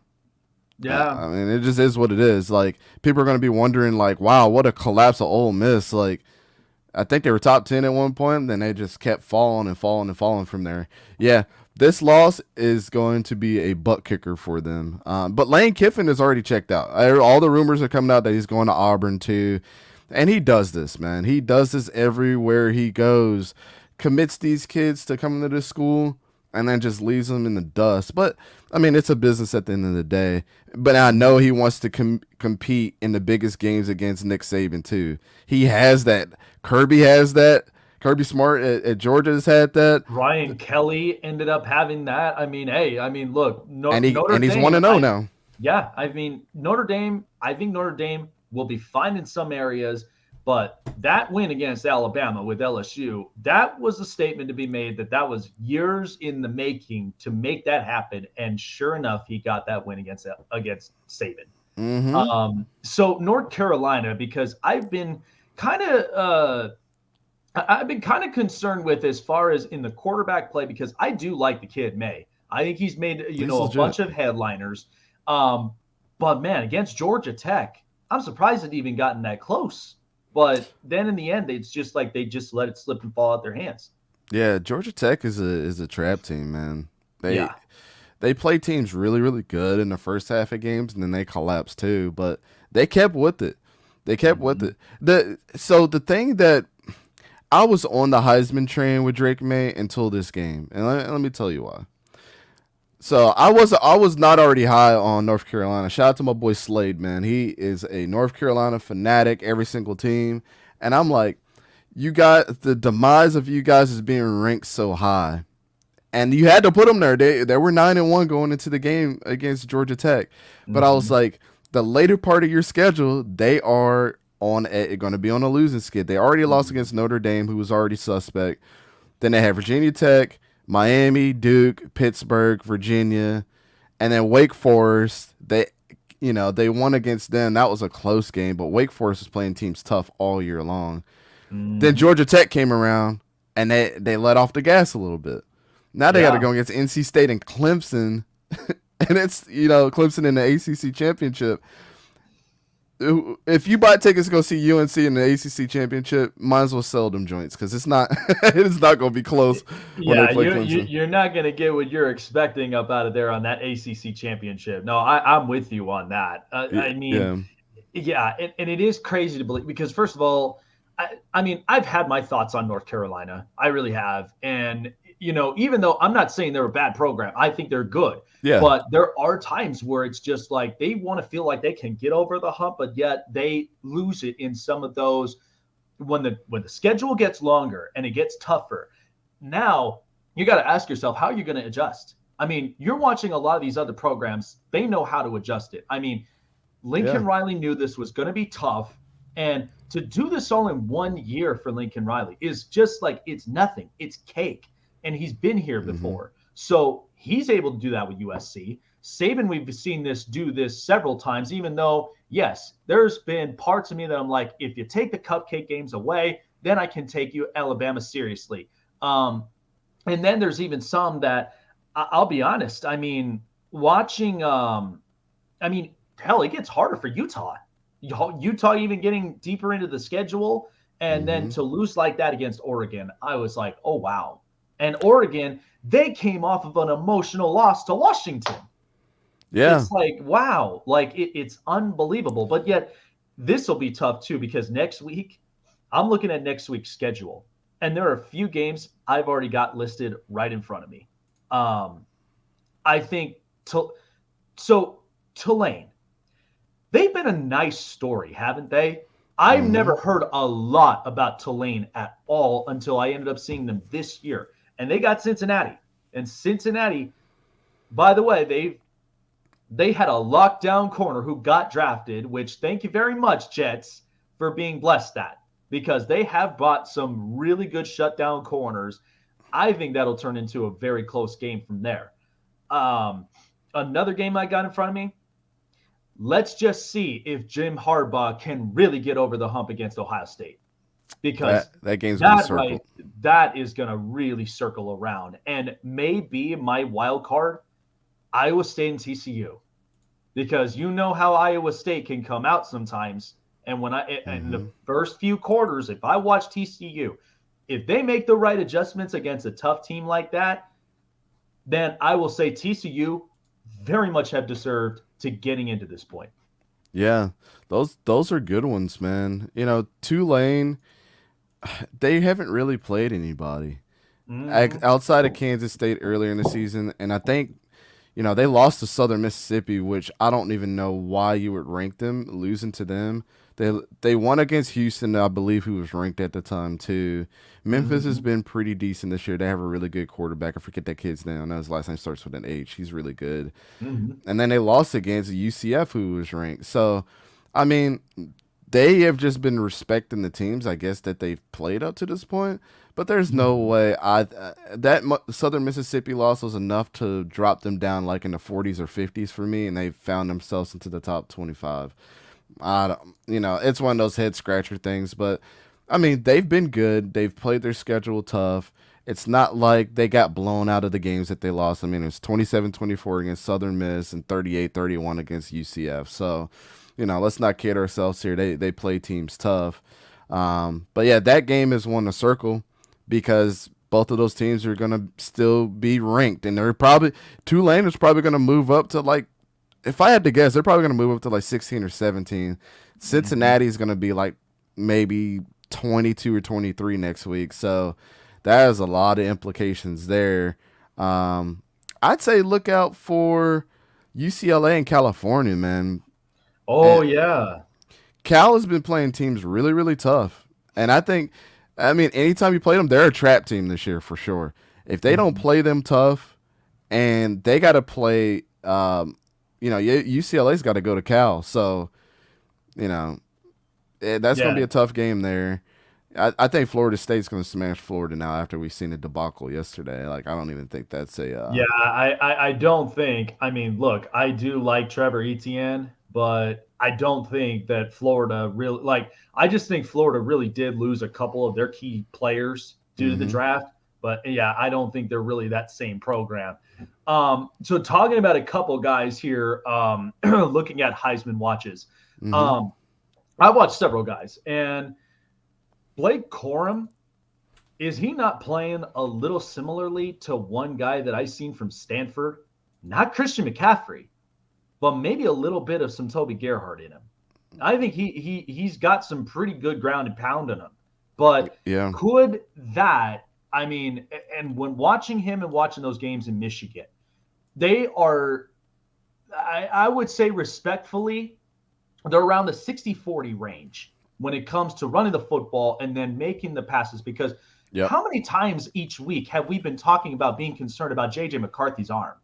Yeah, I mean, it just is what it is. Like, people are going to be wondering, like, wow, what a collapse of Ole Miss. Like, I think they were top 10 at one point, then they just kept falling and falling and falling from there. Yeah, this loss is going to be a butt kicker for them. But Lane Kiffin is already checked out. All the rumors are coming out that he's going to Auburn, too. And he does this, man. He does this everywhere he goes. Commits these kids to coming to this school and then just leaves them in the dust. But, I mean, it's a business at the end of the day. But I know he wants to compete in the biggest games against Nick Saban, too. He has that. Kirby has that. Kirby Smart at Georgia has had that. Ryan Kelly ended up having that. I mean, hey, look. Notre Dame, he's 1-0 now. Yeah, I think Notre Dame will be fine in some areas. But that win against Alabama with LSU, that was a statement to be made that was years in the making to make that happen. And sure enough, he got that win against Saban. Mm-hmm. So North Carolina, because I've been kind of concerned with as far as in the quarterback play, because I do like the kid May. I think he's made a bunch of headliners. But man, against Georgia Tech, I'm surprised it even gotten that close. But then in the end, it's just like they just let it slip and fall out their hands. Yeah, Georgia Tech is a trap team, man. They play teams really, really good in the first half of games, and then they collapse too. But they kept with it. So the thing that I was on the Heisman train with Drake May until this game, and let me tell you why. So I was not already high on North Carolina. Shout out to my boy Slade, man. He is a North Carolina fanatic, every single team. And I'm like, you got the demise of you guys is being ranked so high. And you had to put them there. They were 9-1 going into the game against Georgia Tech. But I was like, the later part of your schedule, they are going to be on a losing skid. They already lost against Notre Dame, who was already suspect. Then they have Virginia Tech, Miami, Duke, Pittsburgh, Virginia, and then Wake Forest. They won against them. That was a close game, but Wake Forest was playing teams tough all year long. Then Georgia Tech came around, and they let off the gas a little bit. Now they got to go against NC State and Clemson, and it's Clemson in the ACC championship. If you buy tickets to go see UNC in the ACC championship, might as well sell them joints because it's not going to be close. Yeah, you're not going to get what you're expecting up out of there on that ACC championship. No, I'm with you on that. And it is crazy to believe because first of all, I've had my thoughts on North Carolina. I really have, and even though I'm not saying they're a bad program, I think they're good. Yeah. But there are times where it's just like they want to feel like they can get over the hump, but yet they lose it in some of those when the schedule gets longer and it gets tougher. Now you got to ask yourself, how are you going to adjust? You're watching a lot of these other programs. They know how to adjust it. Lincoln Riley knew this was going to be tough. And to do this all in 1 year for Lincoln Riley is just like, it's nothing. It's cake. And he's been here before. So he's able to do that with USC. Saban, we've seen do this several times, even though, yes, there's been parts of me that I'm like, if you take the cupcake games away, then I can take you Alabama seriously. And then there's even some that I'll be honest. Watching, hell, it gets harder for Utah. Utah even getting deeper into the schedule. And then to lose like that against Oregon, I was like, oh, wow. And Oregon, they came off of an emotional loss to Washington. Yeah. It's like, wow, like it's unbelievable. But yet this will be tough too, because next week, I'm looking at next week's schedule. And there are a few games I've already got listed right in front of me. I think Tulane, they've been a nice story, haven't they? I've never heard a lot about Tulane at all until I ended up seeing them this year. And they got Cincinnati. And Cincinnati, by the way, they had a lockdown corner who got drafted, which thank you very much, Jets, for being blessed at, because they have bought some really good shutdown corners. I think that'll turn into a very close game from there. Another game I got in front of me. Let's just see if Jim Harbaugh can really get over the hump against Ohio State, because that game's going to circle. Right, that is going to really circle around. And maybe my wild card, Iowa State and TCU, because you know how Iowa State can come out sometimes. And when in the first few quarters, if I watch TCU, if they make the right adjustments against a tough team like that, then I will say TCU very much have deserved to getting into this point. Yeah, those are good ones, man. You know, Tulane, they haven't really played anybody outside of Kansas State earlier in the season, and I think, you know, they lost to Southern Mississippi, which I don't even know why you would rank them, losing to them. They won against Houston, I believe, who was ranked at the time too. Memphis has been pretty decent this year. They have a really good quarterback. I forget that kid's name. I know his last name starts with an H. He's really good. And then they lost against UCF, who was ranked. So, I mean, they have just been respecting the teams, I guess, that they've played up to this point. But there's no way that Southern Mississippi loss was enough to drop them down like in the 40s or 50s for me, and they found themselves into the top 25. It's one of those head scratcher things, but I mean, they've been good. They've played their schedule tough. It's not like they got blown out of the games that they lost. I mean, it was 27-24 against Southern Miss and 38-31 against UCF. So, you know, let's not kid ourselves here. They play teams tough. But yeah, that game is one to circle because both of those teams are going to still be ranked, and Tulane is probably going to move up to, like, if I had to guess, they're probably going to move up to like 16 or 17. Cincinnati is going to be like maybe 22 or 23 next week. So that has a lot of implications there. I'd say look out for UCLA and California, man. Yeah. Cal has been playing teams really, really tough. And anytime you play them, they're a trap team this year for sure. If they don't play them tough, and they got to play UCLA's got to go to Cal, so, you know, that's going to be a tough game there. I think Florida State's going to smash Florida now after we've seen a debacle yesterday. Like, I don't even think that's I don't think. I mean, look, I do like Trevor Etienne, but I don't think that Florida really – I just think Florida really did lose a couple of their key players due to the draft. But, yeah, I don't think they're really that same program. So talking about a couple guys here, looking at Heisman watches, I watched several guys, and Blake Corum, is he not playing a little similarly to one guy that I seen from Stanford? Not Christian McCaffrey, but maybe a little bit of some Toby Gerhardt in him. I think he's got some pretty good ground and pound in him. But could that, I mean, and when watching him and watching those games in Michigan, they are, I would say respectfully, they're around the 60-40 range when it comes to running the football and then making the passes. Because how many times each week have we been talking about being concerned about J.J. McCarthy's arm?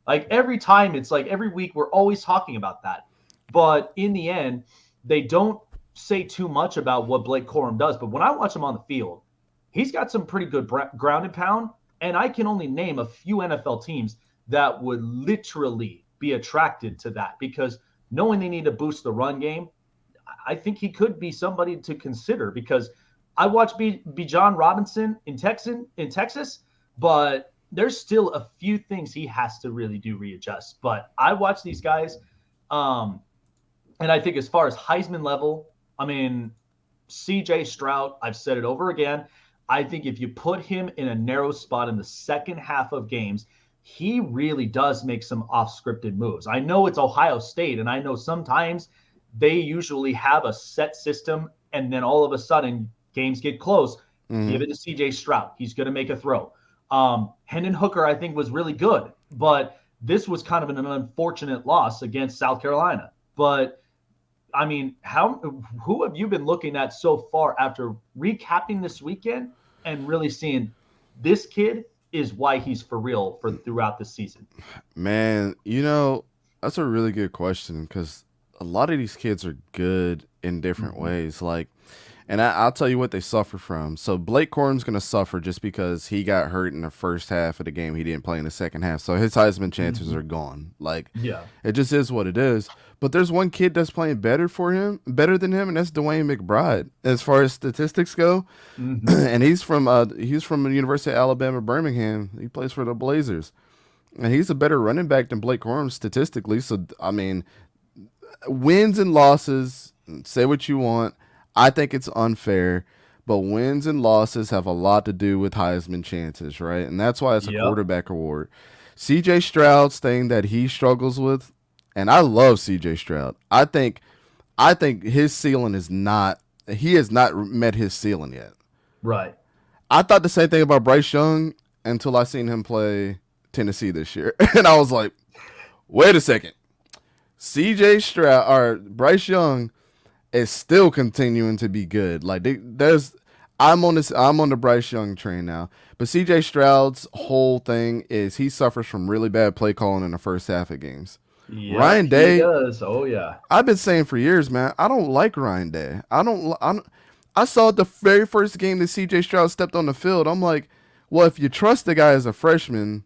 Like every time, it's like every week we're always talking about that. But in the end, they don't say too much about what Blake Corum does. But when I watch him on the field, he's got some pretty good ground and pound. And I can only name a few NFL teams that would literally be attracted to that, because knowing they need to boost the run game, I think he could be somebody to consider, because I watched Bijan Robinson in Texas, but there's still a few things he has to really readjust. But I watch these guys, and I think as far as Heisman level, I mean, CJ Stroud, I've said it over again, I think if you put him in a narrow spot in the second half of games, he really does make some off-scripted moves. I know it's Ohio State, and I know sometimes they usually have a set system, and then all of a sudden games get close. Give it to CJ Stroud. He's going to make a throw. Hendon Hooker, I think, was really good, but this was kind of an unfortunate loss against South Carolina. But, I mean, who have you been looking at so far after recapping this weekend and really seeing this kid is why he's for real for throughout the season? Man, that's a really good question because a lot of these kids are good in different ways. Like, and I'll tell you what they suffer from. So Blake Corum's going to suffer just because he got hurt in the first half of the game. He didn't play in the second half. So his Heisman chances are gone. Like, it just is what it is. But there's one kid that's playing better than him, and that's Dwayne McBride as far as statistics go. And he's from the University of Alabama, Birmingham. He plays for the Blazers. And he's a better running back than Blake Corum statistically. So, I mean, wins and losses, say what you want. I think it's unfair, but wins and losses have a lot to do with Heisman chances, right? And that's why it's a quarterback award. C.J. Stroud's thing that he struggles with, and I love C.J. Stroud. I think his ceiling he has not met his ceiling yet. Right. I thought the same thing about Bryce Young until I seen him play Tennessee this year. And I was like, wait a second. C.J. Stroud or Bryce Young is still continuing to be good. Like I'm on the Bryce Young train now. But C.J. Stroud's whole thing is he suffers from really bad play calling in the first half of games. Yeah, Ryan Day does. Oh yeah. I've been saying for years, man, I don't like Ryan Day. I saw the very first game that C.J. Stroud stepped on the field. I'm like, well, if you trust the guy as a freshman,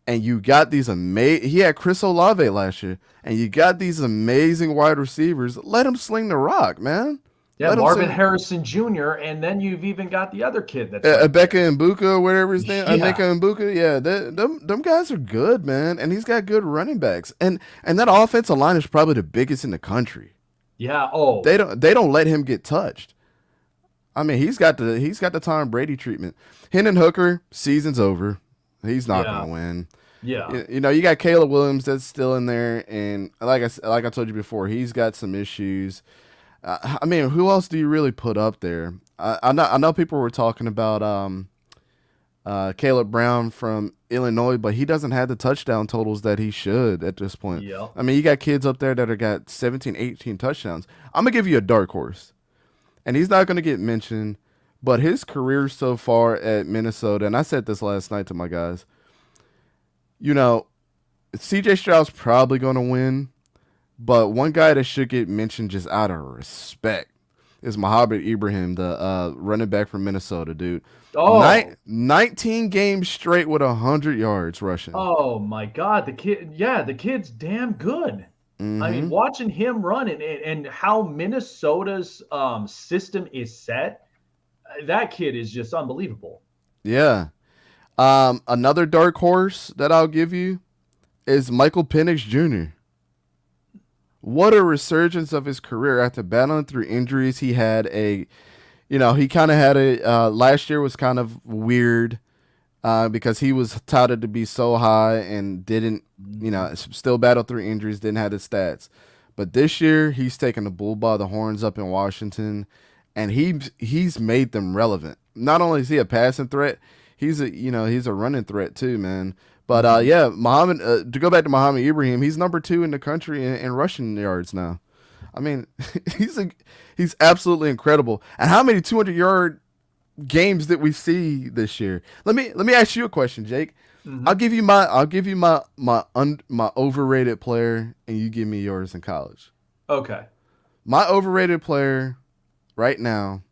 and you got these he had Chris Olave last year, and you got these amazing wide receivers. Let him sling the rock, man. Yeah, Marvin Harrison Jr., and then you've even got the other kid that's Emeka Mbuka or whatever his name. Emeka Mbuka, yeah, them guys are good, man, and he's got good running backs, and that offensive line is probably the biggest in the country. Yeah. They don't let him get touched. I mean, he's got the Tom Brady treatment. Hendon Hooker, season's over. He's not going to win. Yeah. You got Caleb Williams that's still in there, and like I told you before, he's got some issues. I mean, who else do you really put up there? I know people were talking about Caleb Brown from Illinois, but he doesn't have the touchdown totals that he should at this point. Yeah. I mean, you got kids up there that have got 17, 18 touchdowns. I'm going to give you a dark horse, and he's not going to get mentioned. But his career so far at Minnesota, and I said this last night to my guys, C.J. Stroud's probably going to win, but one guy that should get mentioned just out of respect is Mohamed Ibrahim, the running back from Minnesota, dude. 19 games straight with 100 yards rushing. Oh, my God. The kid's damn good. Mm-hmm. I mean, watching him run and how Minnesota's system is set, that kid is just unbelievable. Yeah. Another dark horse that I'll give you is Michael Penix Jr. What a resurgence of his career after battling through injuries. He had last year was kind of weird because he was touted to be so high and didn't, still battled through injuries, didn't have the stats. But this year he's taken the bull by the horns up in Washington. And he's made them relevant. Not only is he a passing threat, he's a running threat too, man. But to go back to Mohamed Ibrahim, he's number 2 in the country in rushing yards now. I mean, he's absolutely incredible. And how many 200-yard games did we see this year? Let me ask you a question, Jake. Mm-hmm. I'll give you my overrated player, and you give me yours in college. Okay. My overrated player right now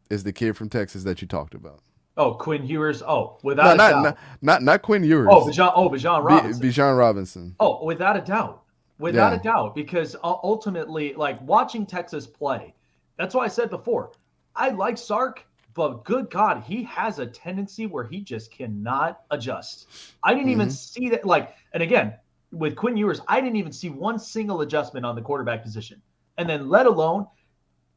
is the kid from Texas that you talked about. Oh, Quinn Ewers. Oh, without a doubt. Not Quinn Ewers. Bijan Robinson. Bijan Robinson. Oh, without a doubt. Without a doubt. Because ultimately, like watching Texas play, that's why I said before, I like Sark, but good God, he has a tendency where he just cannot adjust. I didn't even see that. And again, with Quinn Ewers, I didn't even see one single adjustment on the quarterback position. And then let alone,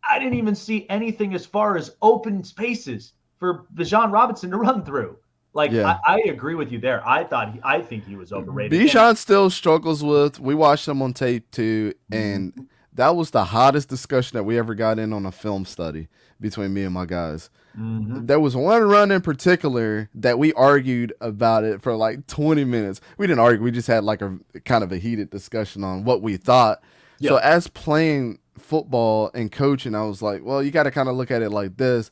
I didn't even see anything as far as open spaces for Bijan Robinson to run through. I agree with you there. I think he was overrated. Bijan still struggles with. We watched him on tape too, and that was the hottest discussion that we ever got in on a film study between me and my guys. Mm-hmm. There was one run in particular that we argued about it for like 20 minutes. We didn't argue. We just had like a kind of a heated discussion on what we thought. Yep. So as playing football and coaching, I was like, well, you got to kind of look at it like this.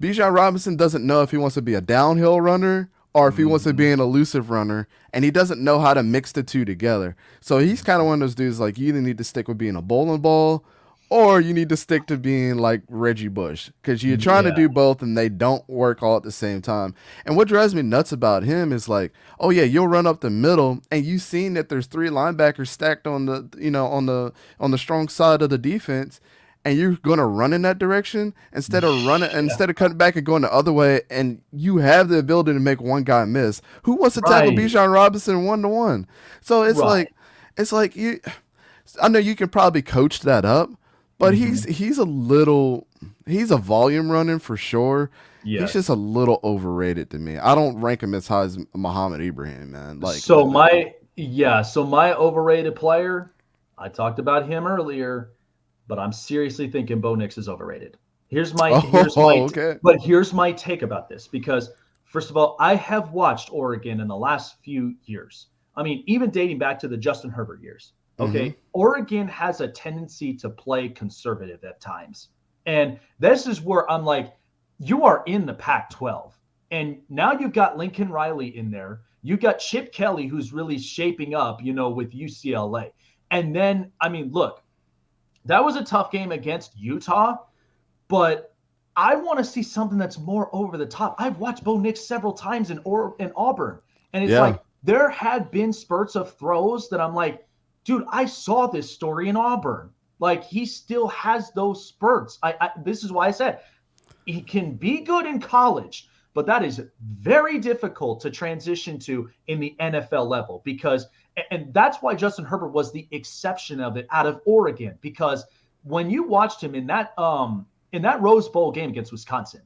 Bijan Robinson doesn't know if he wants to be a downhill runner or if he wants to be an elusive runner, and he doesn't know how to mix the two together. So he's kind of one of those dudes, like, you either need to stick with being a bowling ball, or you need to stick to being like Reggie Bush, because you're trying to do both and they don't work all at the same time. And what drives me nuts about him is like, oh yeah, you'll run up the middle and you've seen that there's 3 linebackers stacked on the, on the strong side of the defense, and you're going to run in that direction instead of instead of cutting back and going the other way, and you have the ability to make one guy miss. Who wants to tackle Bijan Robinson 1-to-1? So it's like you, I know you can probably coach that up, but he's a volume running for sure. Yes. He's just a little overrated to me. I don't rank him as high as Muhammad Ibrahim, man. So my overrated player, I talked about him earlier, but I'm seriously thinking Bo Nix is overrated. Here's my take about this, because first of all, I have watched Oregon in the last few years. I mean, even dating back to the Justin Herbert years. Okay. Oregon has a tendency to play conservative at times. And this is where I'm like, you are in the Pac-12. And now you've got Lincoln Riley in there. You've got Chip Kelly, who's really shaping up, with UCLA. And then, I mean, look, that was a tough game against Utah, but I want to see something that's more over the top. I've watched Bo Nix several times in Auburn. And it's like, there had been spurts of throws that I'm like, dude, I saw this story in Auburn. Like, he still has those spurts. This is why I said he can be good in college, but that is very difficult to transition to in the NFL level, because, and that's why Justin Herbert was the exception of it out of Oregon, because when you watched him in that Rose Bowl game against Wisconsin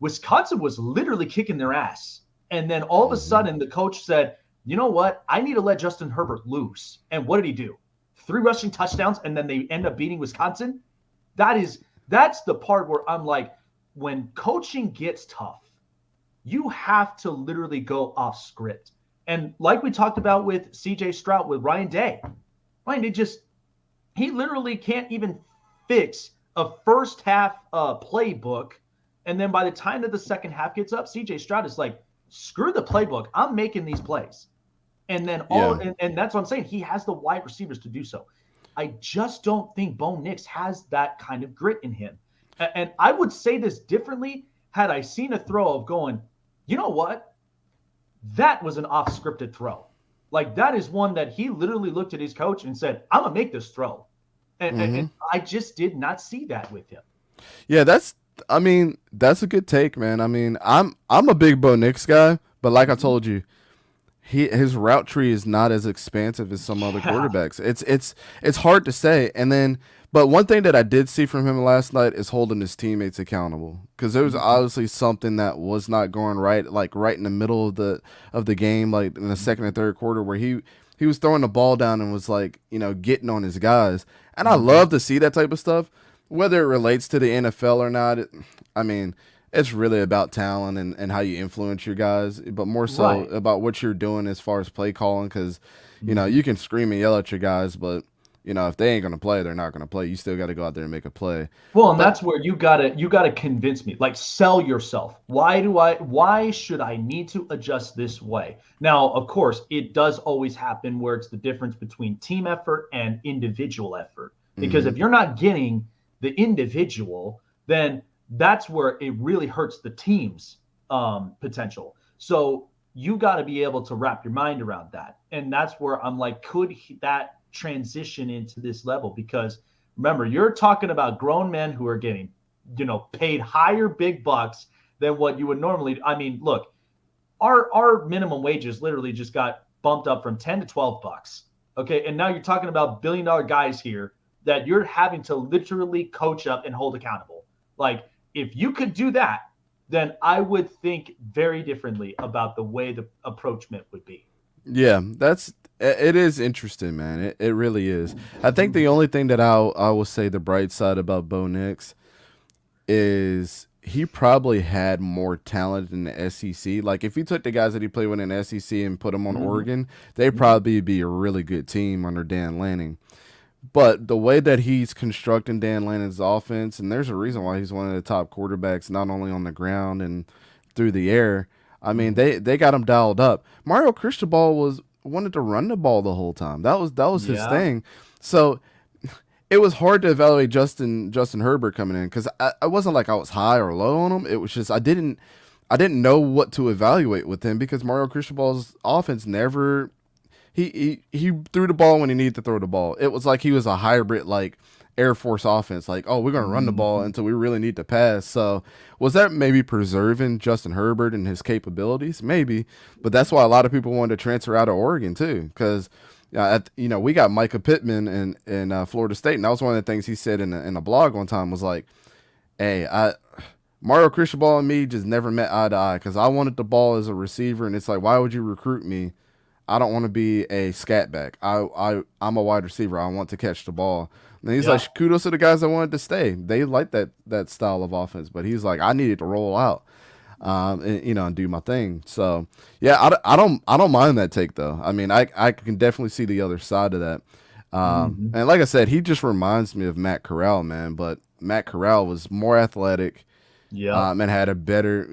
was literally kicking their ass. And then all of a sudden the coach said, you know what? I need to let Justin Herbert loose. And what did he do? 3 rushing touchdowns, and then they end up beating Wisconsin. That's the part where I'm like, when coaching gets tough, you have to literally go off script. And like we talked about with CJ Stroud, with Ryan Day, he literally can't even fix a first half playbook. And then by the time that the second half gets up, CJ Stroud is like, screw the playbook. I'm making these plays. And then and that's what I'm saying. He has the wide receivers to do so. I just don't think Bo Nix has that kind of grit in him. And I would say this differently had I seen a throw of going, you know what? That was an off-scripted throw. Like, that is one that he literally looked at his coach and said, I'm going to make this throw. And I just did not see that with him. Yeah, that's a good take, man. I mean, I'm a big Bo Nix guy, but like I told you, his route tree is not as expansive as some other quarterbacks. It's hard to say. And then, but one thing that I did see from him last night is holding his teammates accountable, because there was obviously something that was not going right, like right in the middle of the game, like in the second and third quarter, where he was throwing the ball down and was like, getting on his guys. And I love to see that type of stuff, whether it relates to the NFL or not. It's really about talent and how you influence your guys, but more so about what you're doing as far as play calling, because, you can scream and yell at your guys, but, if they ain't going to play, they're not going to play. You still got to go out there and make a play. Well, and that's where you gotta convince me, like, sell yourself. Why should I need to adjust this way? Now, of course, it does always happen where it's the difference between team effort and individual effort, because if you're not getting the individual, then that's where it really hurts the team's potential. So you got to be able to wrap your mind around that. And that's where I'm like, could that transition into this level? Because remember, you're talking about grown men who are getting, paid higher big bucks than what you would normally. I mean, look, our minimum wages literally just got bumped up from 10 to 12 bucks. Okay. And now you're talking about billion-dollar guys here that you're having to literally coach up and hold accountable. Like, if you could do that, then I would think very differently about the way the approachment would be. Yeah, it is interesting, man. It really is. I think the only thing that I will say the bright side about Bo Nix is he probably had more talent in the SEC. Like, if you took the guys that he played with in the SEC and put them on Oregon, they'd probably be a really good team under Dan Lanning. But the way that he's constructing Dan Lanning's offense, and there's a reason why he's one of the top quarterbacks, not only on the ground and through the air, I mean, they got him dialed up. Mario Cristobal wanted to run the ball the whole time. That was his thing. So it was hard to evaluate Justin Herbert coming in because I wasn't like I was high or low on him. It was just I didn't know what to evaluate with him because Mario Cristobal's offense never he threw the ball when he needed to throw the ball. It was like he was a hybrid like Air Force offense, like, oh, we're going to run the ball until we really need to pass. So was that maybe preserving Justin Herbert and his capabilities? Maybe, but that's why a lot of people wanted to transfer out of Oregon too, because we got Micah Pittman in Florida State, and that was one of the things he said in a blog one time was like, hey, Mario Cristobal and me just never met eye to eye because I wanted the ball as a receiver, and it's like, why would you recruit me? I don't want to be a scat back. I'm a wide receiver. I want to catch the ball. And he's like, kudos to the guys that wanted to stay. They like that style of offense. But he's like, I needed to roll out, and do my thing. So yeah, I don't mind that take though. I mean, I can definitely see the other side of that. And like I said, he just reminds me of Matt Corral, man. But Matt Corral was more athletic. Yeah. And had a better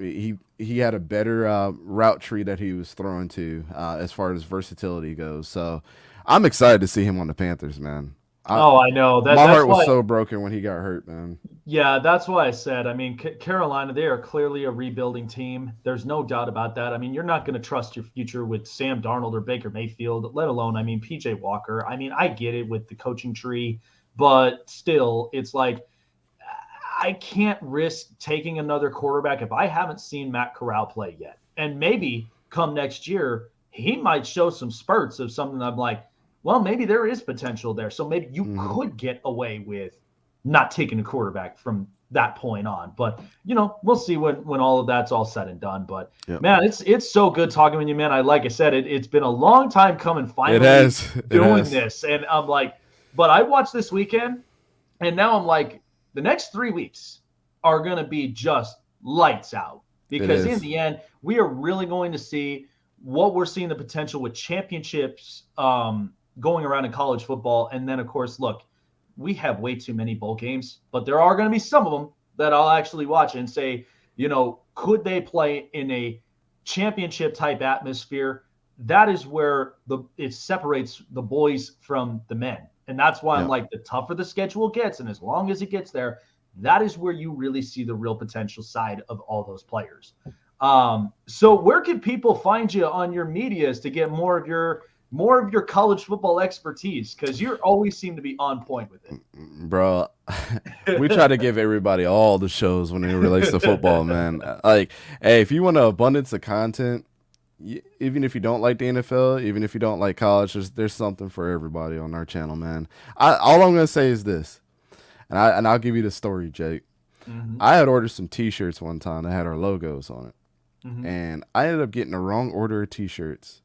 he had a better route tree that he was throwing to as far as versatility goes. So I'm excited to see him on the Panthers, man. I know. My heart was so broken when he got hurt, man. Yeah, that's why I said, I mean, Carolina, they are clearly a rebuilding team. There's no doubt about that. I mean, you're not going to trust your future with Sam Darnold or Baker Mayfield, let alone, I mean, PJ Walker. I mean, I get it with the coaching tree, but still, it's like, I can't risk taking another quarterback if I haven't seen Matt Corral play yet. And maybe come next year, he might show some spurts of something I'm like, well, maybe there is potential there. So maybe you could get away with not taking a quarterback from that point on. But, we'll see when all of that's all said and done. But, man, it's so good talking with you, man. Like I said, it's been a long time coming finally doing this. And I'm like, but I watched this weekend, and now I'm like, the next 3 weeks are going to be just lights out. Because in the end, we are really going to see what we're seeing the potential with championships going around in college football. And then, of course, look, we have way too many bowl games, but there are going to be some of them that I'll actually watch and say, could they play in a championship type atmosphere? That is where it separates the boys from the men. And that's why I'm like, the tougher the schedule gets, and as long as it gets there, that is where you really see the real potential side of all those players. So where can people find you on your medias to get more of your college football expertise? Because you always seem to be on point with it. Bro, we try to give everybody all the shows when it relates to football, man. Like, hey, if you want an abundance of content, even if you don't like the NFL, even if you don't like college, there's something for everybody on our channel, man. All I'm going to say is this, and I'll give you the story, Jake. I had ordered some T-shirts one time that had our logos on it. And I ended up getting the wrong order of T-shirts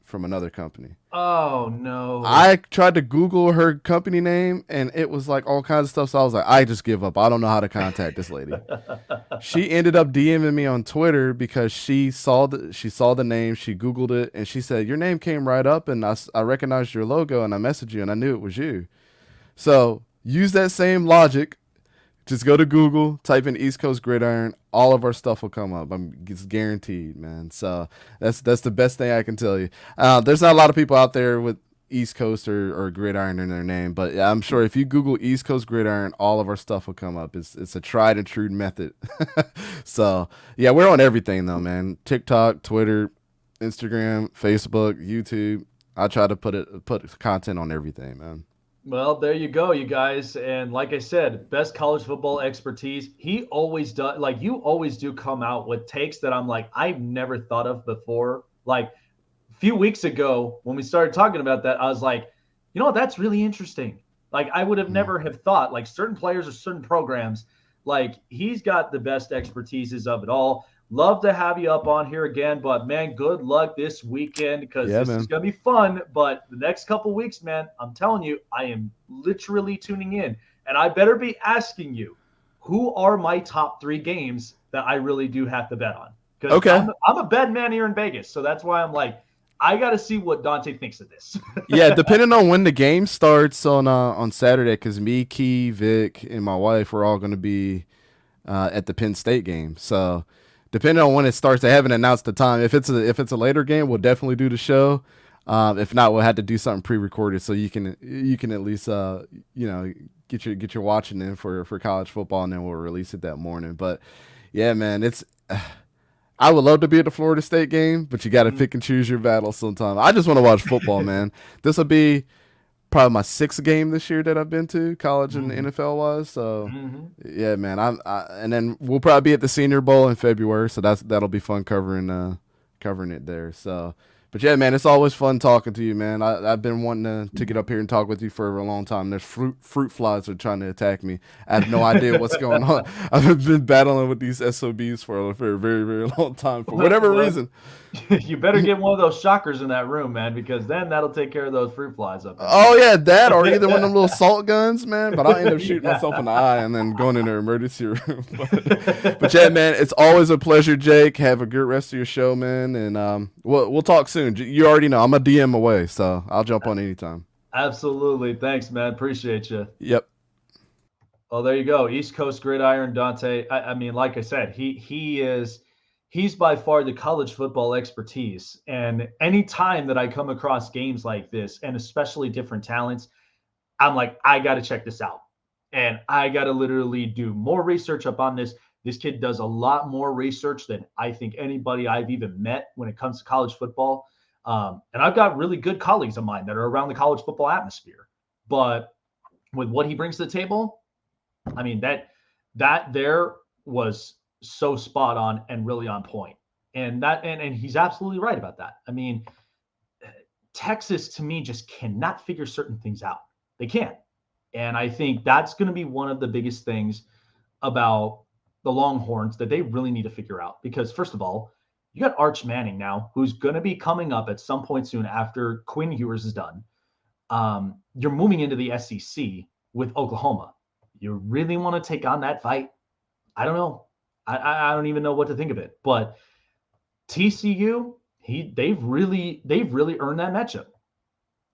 from another company. Oh, no. I tried to Google her company name, and it was like all kinds of stuff. So I was like, I just give up. I don't know how to contact this lady. She ended up DMing me on Twitter because she saw the name, she Googled it, and she said, your name came right up, and I recognized your logo, and I messaged you, and I knew it was you. So use that same logic. Just go to Google, type in East Coast Gridiron. All of our stuff will come up. It's guaranteed, man. So that's the best thing I can tell you. There's not a lot of people out there with East Coast or Gridiron in their name, but yeah, I'm sure if you Google East Coast Gridiron, all of our stuff will come up. It's a tried and true method. So yeah, we're on everything though, man. TikTok, Twitter, Instagram, Facebook, YouTube. I try to put content on everything, man. Well, there you go, you guys. And like I said, best college football expertise. He always does. Like, you always do come out with takes that I'm like, I've never thought of before. Like a few weeks ago when we started talking about that, I was like, that's really interesting. Like, I would have never have thought, like, certain players or certain programs, like, he's got the best expertises of it all. Love to have you up on here again, but man, good luck this weekend because this is going to be fun. But the next couple weeks, man, I'm telling you, I am literally tuning in, and I better be asking you, who are my top 3 games that I really do have to bet on? Because I'm a bet man here in Vegas, so that's why I'm like, I got to see what Dante thinks of this. Yeah, depending on when the game starts on Saturday, because me, Key, Vic, and my wife, we're all going to be at the Penn State game, so. depending on when it starts, they haven't announced the time. If it's a later game, we'll definitely do the show. If not, we'll have to do something pre-recorded so you can at least get your watching in for college football, and then we'll release it that morning. But yeah, man, I would love to be at the Florida State game, but you got to pick and choose your battles sometimes. I just want to watch football, man. This will be probably my 6th game this year that I've been to, college and NFL wise. So yeah, man. And then we'll probably be at the Senior Bowl in February, so that'll be fun covering it there. So. But yeah, man, it's always fun talking to you, man. I've been wanting to get up here and talk with you for a long time. There's fruit flies are trying to attack me. I have no idea what's going on. I've been battling with these SOBs for a very, very long time for whatever reason. You better get one of those shockers in that room, man, because then that'll take care of those fruit flies up there. Oh, yeah, that or either one of them little salt guns, man. But I'll end up shooting myself in the eye and then going in the emergency room. But yeah, man, it's always a pleasure, Jake. Have a good rest of your show, man. And we'll talk soon. You already know I'm a DM away, so I'll jump on anytime. Absolutely. Thanks, man. Appreciate you. Yep. Oh, there you go. East Coast Gridiron, Dante. I mean, like I said, he's by far the college football expertise. And anytime that I come across games like this, and especially different talents, I'm like, I got to check this out. And I got to literally do more research up on this. This kid does a lot more research than I think anybody I've even met when it comes to college football. And I've got really good colleagues of mine that are around the college football atmosphere. But with what he brings to the table, I mean, that there was so spot on and really on point. And he's absolutely right about that. I mean, Texas to me just cannot figure certain things out. They can't. And I think that's going to be one of the biggest things about the Longhorns that they really need to figure out. Because first of all, you got Arch Manning now, who's going to be coming up at some point soon after Quinn Ewers is done. You're moving into the SEC with Oklahoma. You really want to take on that fight? I don't know. I don't even know what to think of it. But TCU, they've really earned that matchup.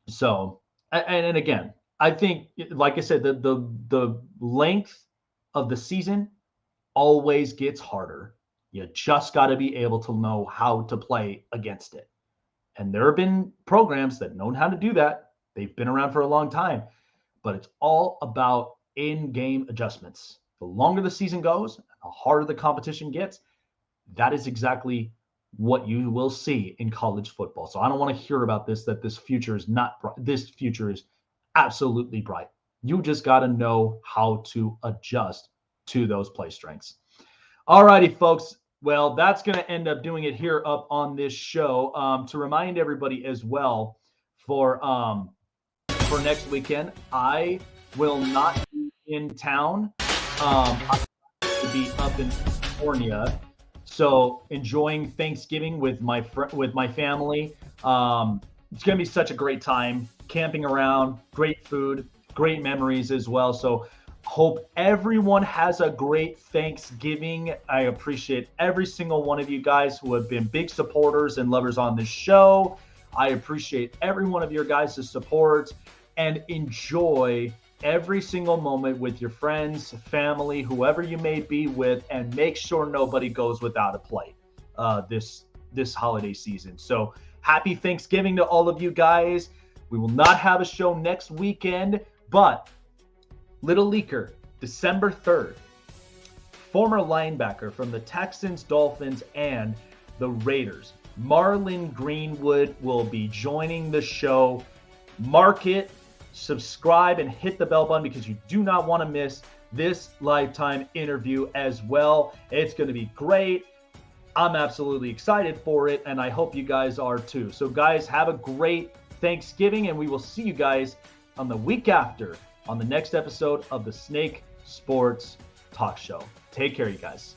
So, and again, I think, like I said, the length of the season always gets harder. You just got to be able to know how to play against it. And there have been programs that know how to do that. They've been around for a long time, but it's all about in-game adjustments. The longer the season goes, the harder the competition gets. That is exactly what you will see in college football. So I don't want to hear about that this future is not bright. This future is absolutely bright. You just got to know how to adjust to those play strengths. All righty, folks. Well, that's going to end up doing it here up on this show. To remind everybody as well, for next weekend, I will not be in town. I will be up in California, so enjoying Thanksgiving with my family. It's going to be such a great time, camping around, great food, great memories as well. So hope everyone has a great Thanksgiving. I appreciate every single one of you guys who have been big supporters and lovers on this show. I appreciate every one of your guys' support, and enjoy every single moment with your friends, family, whoever you may be with, and make sure nobody goes without a plate this holiday season. So happy Thanksgiving to all of you guys. We will not have a show next weekend, but Little Leaker, December 3rd, former linebacker from the Texans, Dolphins, and the Raiders, Marlon Greenwood, will be joining the show. Mark it, subscribe, and hit the bell button because you do not want to miss this lifetime interview as well. It's going to be great. I'm absolutely excited for it, and I hope you guys are too. So guys, have a great Thanksgiving, and we will see you guys on the week after on the next episode of the Snake Sports Talk Show. Take care, you guys.